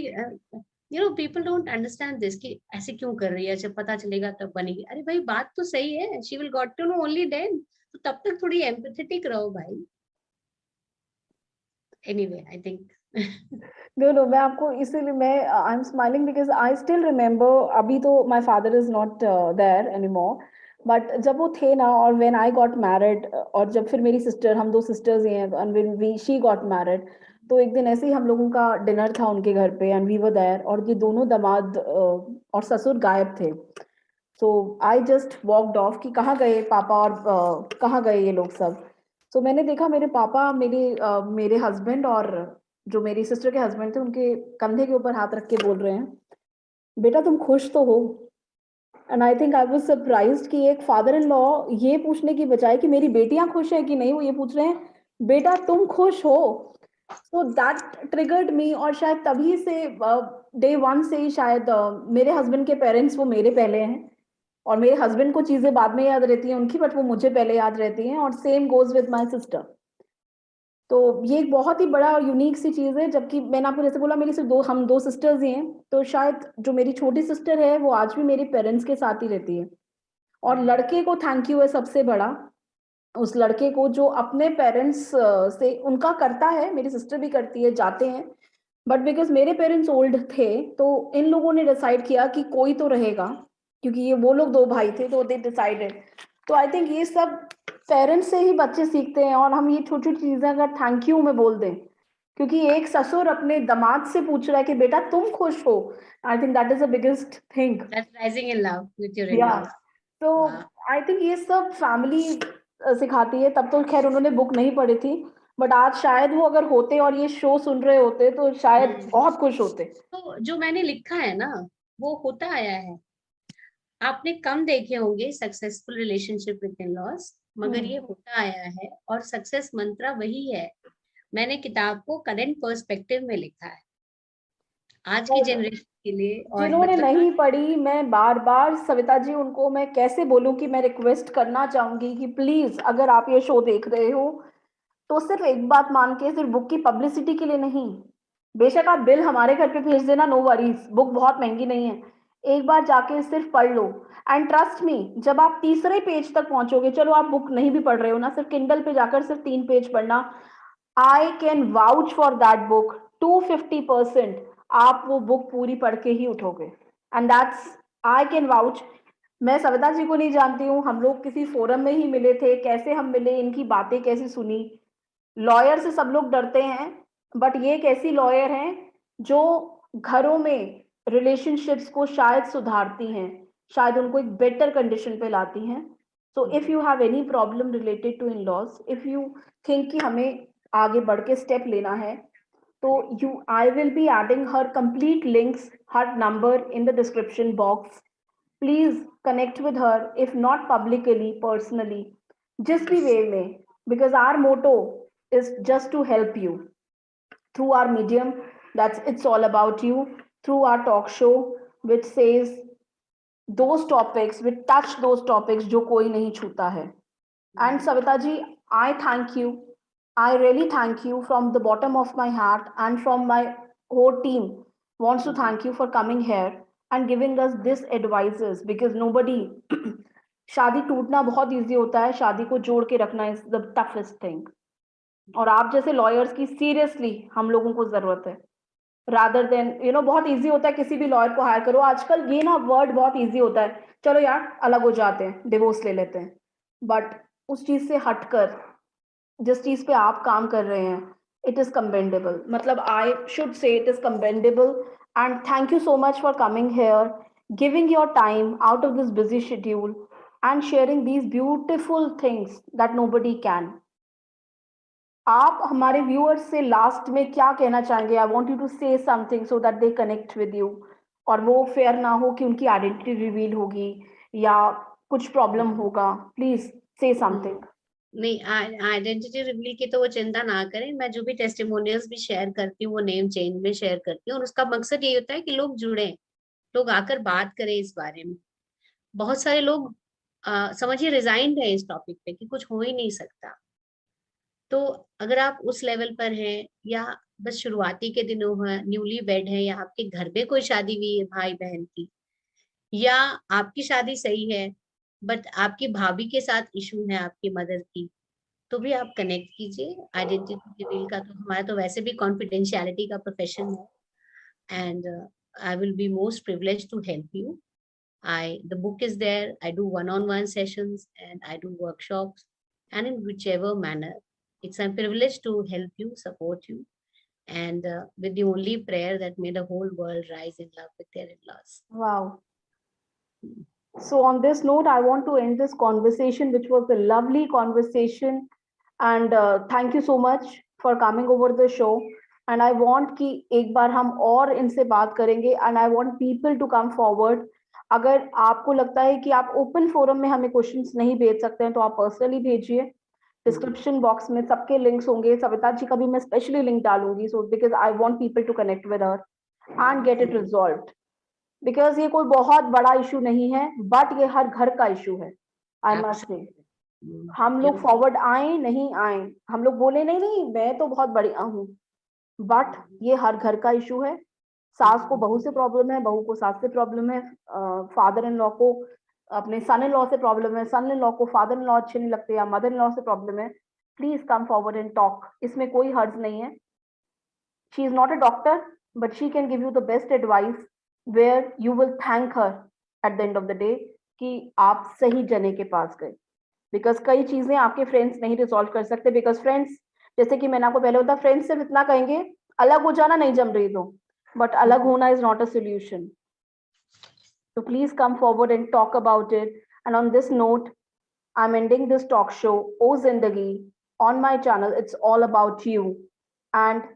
S2: you know, people don't understand this कि ऐसे क्यों कर रही है, जब पता चलेगा तब बनेगी। अरे भाई बात तो सही है, she will got to know only then। तो तब तक थोड़ी empathetic रहो भाई। Anyway, I think
S1: No, no, मैं आपको इसीलिए मैं I'm smiling because I still remember, अभी तो my father is not there anymore, but जब वो थे ना, और when I got married, और जब फिर मेरी sister, हम दो sisters ही हैं, and when she got married, तो एक दिन ऐसे ही हम लोगों का डिनर था उनके घर पे, and we were there, और ये दोनों दामाद और ससुर गायब थे। सो आई जस्ट वॉकड ऑफ कि कहाँ गए पापा, और कहाँ गए ये लोग सब। सो मैंने देखा मेरे पापा मेरे हस्बैंड और जो मेरी सिस्टर के हस्बैंड थे उनके कंधे के ऊपर हाथ रख के बोल रहे हैं, बेटा तुम खुश तो हो। And I think I was surprised कि एक फादर इन लॉ ये पूछने की बजाय कि मेरी बेटियां खुश है कि नहीं, वो ये पूछ रहे हैं बेटा तुम खुश हो। सो दैट ट्रिगर्ड मी, और शायद तभी से डे वन से ही शायद मेरे हस्बैंड के पेरेंट्स वो मेरे पहले हैं, और मेरे हस्बैंड को चीजें बाद में याद रहती हैं उनकी, बट वो मुझे पहले याद रहती हैं, और same goes with my sister. तो ये एक बहुत ही बड़ा और यूनिक सी चीज है, जबकि मैंने आपको जैसे बोला मेरी सिर्फ हम दो सिस्टर्स ही हैं, तो शायद जो मेरी छोटी सिस्टर है वो आज भी मेरे पेरेंट्स के साथ ही रहती है। और लड़के को थैंक यू है सबसे बड़ा, उस लड़के को जो अपने पेरेंट्स से उनका करता है, मेरी सिस्टर भी करती है, जाते हैं, बट बिकॉज मेरे पेरेंट्स ओल्ड थे तो इन लोगों ने डिसाइड किया कि कोई तो रहेगा, क्योंकि ये वो लोग दो भाई थे तो दे डिसाइडेड। तो आई थिंक ये सब पेरेंट्स से ही बच्चे सीखते हैं, और हम ये छोटी छोटी चीजें अगर थैंक यू में बोल दें, क्योंकि एक ससुर अपने दामाद से पूछ रहा है कि बेटा तुम खुश हो, आई think that is the biggest thing.
S2: that's rising in love with your
S1: या
S2: in-laws।
S1: तो
S2: Wow।
S1: आई थिंक ये सब फैमिली सिखाती है। तब तो खैर उन्होंने बुक नहीं पढ़ी थी, बट आज शायद वो अगर होते और ये शो सुन रहे होते तो शायद बहुत खुश होते।
S2: तो जो मैंने लिखा है ना वो होता आया है। आपने कम देखे होंगे successful relationship with in laws, मगर ये होता आया है, और सक्सेस मंत्रा वही है। मैंने किताब को करंट पर्सपेक्टिव में लिखा है, आज की जनरेशन के लिए। और
S1: जिन्होंने
S2: मतलब
S1: नहीं पढ़ी, मैं बार बार सविता जी उनको मैं कैसे बोलूं कि मैं रिक्वेस्ट करना चाहूंगी कि प्लीज अगर आप ये शो देख रहे हो तो सिर्फ एक बात मान के, सिर्फ बुक की पब्लिसिटी के लिए नहीं, बेशक आप बिल हमारे घर पे भेज देना, नो वरीज, बुक बहुत महंगी नहीं है, एक बार जाके सिर्फ पढ़ लो। एंड ट्रस्ट मी, जब आप तीसरे पेज तक पहुंचोगे, चलो आप बुक नहीं भी पढ़ रहे हो ना, सिर्फ किंडल पे जाकर सिर्फ 3 पेज पढ़ना, I can vouch for that book 250%, आप वो बुक पूरी पढ़ के ही उठोगे। And that's, I can vouch. मैं सविता जी को नहीं जानती हूँ, हम लोग किसी फोरम में ही मिले थे, कैसे हम मिले, इनकी बातें कैसे सुनी। लॉयर से सब लोग डरते हैं, बट ये एक ऐसी लॉयर हैं जो घरों में रिलेशनशिप्स को शायद सुधारती हैं, शायद उनको एक बेटर कंडीशन पे लाती हैं। So if you have any problem related to in laws, if you think कि हमें आगे बढ़ के स्टेप लेना है, तो you I will be adding her complete links, her number in the description box. Please connect with her, if not publicly, personally, जिस भी वे में, because our motto is just to help you through our medium, that's it's all about you, through our talk show which says those topics, which touch those topics जो कोई नहीं छूता है। And Savita ji, I thank you, I really thank you from the bottom of my heart, and from my whole team wants to thank you for coming here and giving us this advices, because nobody शादी टूटना बहुत इजी होता है, शादी को जोड़ के रखना इज द टफेस्ट थिंग, और आप जैसे लॉयर्स की सीरियसली हम लोगों को जरूरत है। रादर देन बहुत इजी होता है किसी भी लॉयर को हायर करो आजकल, ये ना वर्ड बहुत इजी होता है, चलो यार अलग हो जाते हैं, डिवोर्स ले लेते हैं। बट उस चीज से हटकर जिस चीज पे आप काम कर रहे हैं, इट इज कमेंडेबल, मतलब I should say it is commendable. And thank you so much for coming here, giving your time out of this busy schedule and sharing these beautiful things that nobody can. आप हमारे व्यूअर्स से लास्ट में क्या कहना चाहेंगे? I want you to say something so that they connect with you, और वो फेयर ना हो कि उनकी आइडेंटिटी रिवील होगी या कुछ प्रॉब्लम होगा। प्लीज से समथिंग।
S2: नहीं, आइडेंटिटी रिवील की तो वो चिंता ना करें। मैं जो भी टेस्टिमोनियल्स भी शेयर करती हूँ वो नेम चेंज में शेयर करती हूँ, और उसका मकसद ये होता है कि लोग जुड़े, लोग आकर बात करें इस बारे में। बहुत सारे लोग समझिए रिजाइंड है इस टॉपिक पे कि कुछ हो ही नहीं सकता। तो अगर आप उस लेवल पर हैं, या बस शुरुआती के दिनों हैं, न्यूली वेड है, या आपके घर में कोई शादी हुई है भाई बहन की, या आपकी शादी सही है बट आपकी भाभी के साथ इशू है आपकी मदर की, तो भी आप कनेक्ट कीजिए। आइडेंटिटी रिवील का तो हमारा तो वैसे भी कॉन्फिडेंशियलिटी का प्रोफेशन है, and I will be most privilege to help you. The book is there. I do one-on-one sessions and I do workshops, and in whichever manner, it's a privilege to help you, support you, and with the only prayer that may the whole world rise in love with their in-laws.
S1: Wow. So on this note, I want to end this conversation, which was a lovely conversation. And thank you so much for coming over the show. And I want कि एक बार हम और इनसे बात करेंगे, and I want people to come forward. अगर आपको लगता है कि आप ओपन फोरम में हमें क्वेश्चंस नहीं भेज सकते हैं, तो आप पर्सनली भेजिए। डिस्क्रिप्शन बॉक्स में सबके लिंक्स होंगे, सविता जी का भी मैं स्पेशली लिंक डालूंगी, so because I want people to connect with her and get it resolved. Because ये कोई बहुत बड़ा इशू नहीं है, बट ये हर घर का इशू है। आई मस्ट से हम लोग फॉरवर्ड आए नहीं आए, हम लोग बोले नहीं नहीं मैं तो बहुत बढ़िया हूँ, बट ये हर घर का इशू है। सास को बहू से प्रॉब्लम है, बहू को सास से प्रॉब्लम है, फादर इन लॉ को अपने सन इन लॉ से प्रॉब्लम है, सन इन लॉ को फादर इन लॉ अच्छे नहीं लगते या मदर इन लॉ से प्रॉब्लम है। Please come forward and talk, इसमें कोई हर्ज नहीं है। She is not a doctor, but she can give you the best advice where you will thank her at the end of the day कि आप सही जने के पास गए। बिकॉज कई चीजें आपके फ्रेंड्स नहीं रिजॉल्व कर सकते, बिकॉज फ्रेंड्स, जैसे कि मैंने आपको पहले बताया, फ्रेंड्स सिर्फ इतना कहेंगे अलग हो जाना, नहीं जम रही तो, बट अलग होना is not a solution. So please come forward and talk about it. And on this note, I'm ending this talk show, O Zindagi, on my channel. It's all about you. And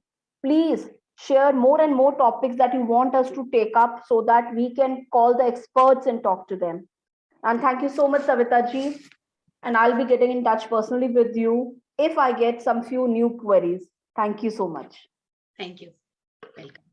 S1: please share more and more topics that you want us to take up so that we can call the experts and talk to them. And thank you so much, Savita ji. And I'll be getting in touch personally with you if I get some few new queries. Thank you so much.
S2: Thank you. Welcome.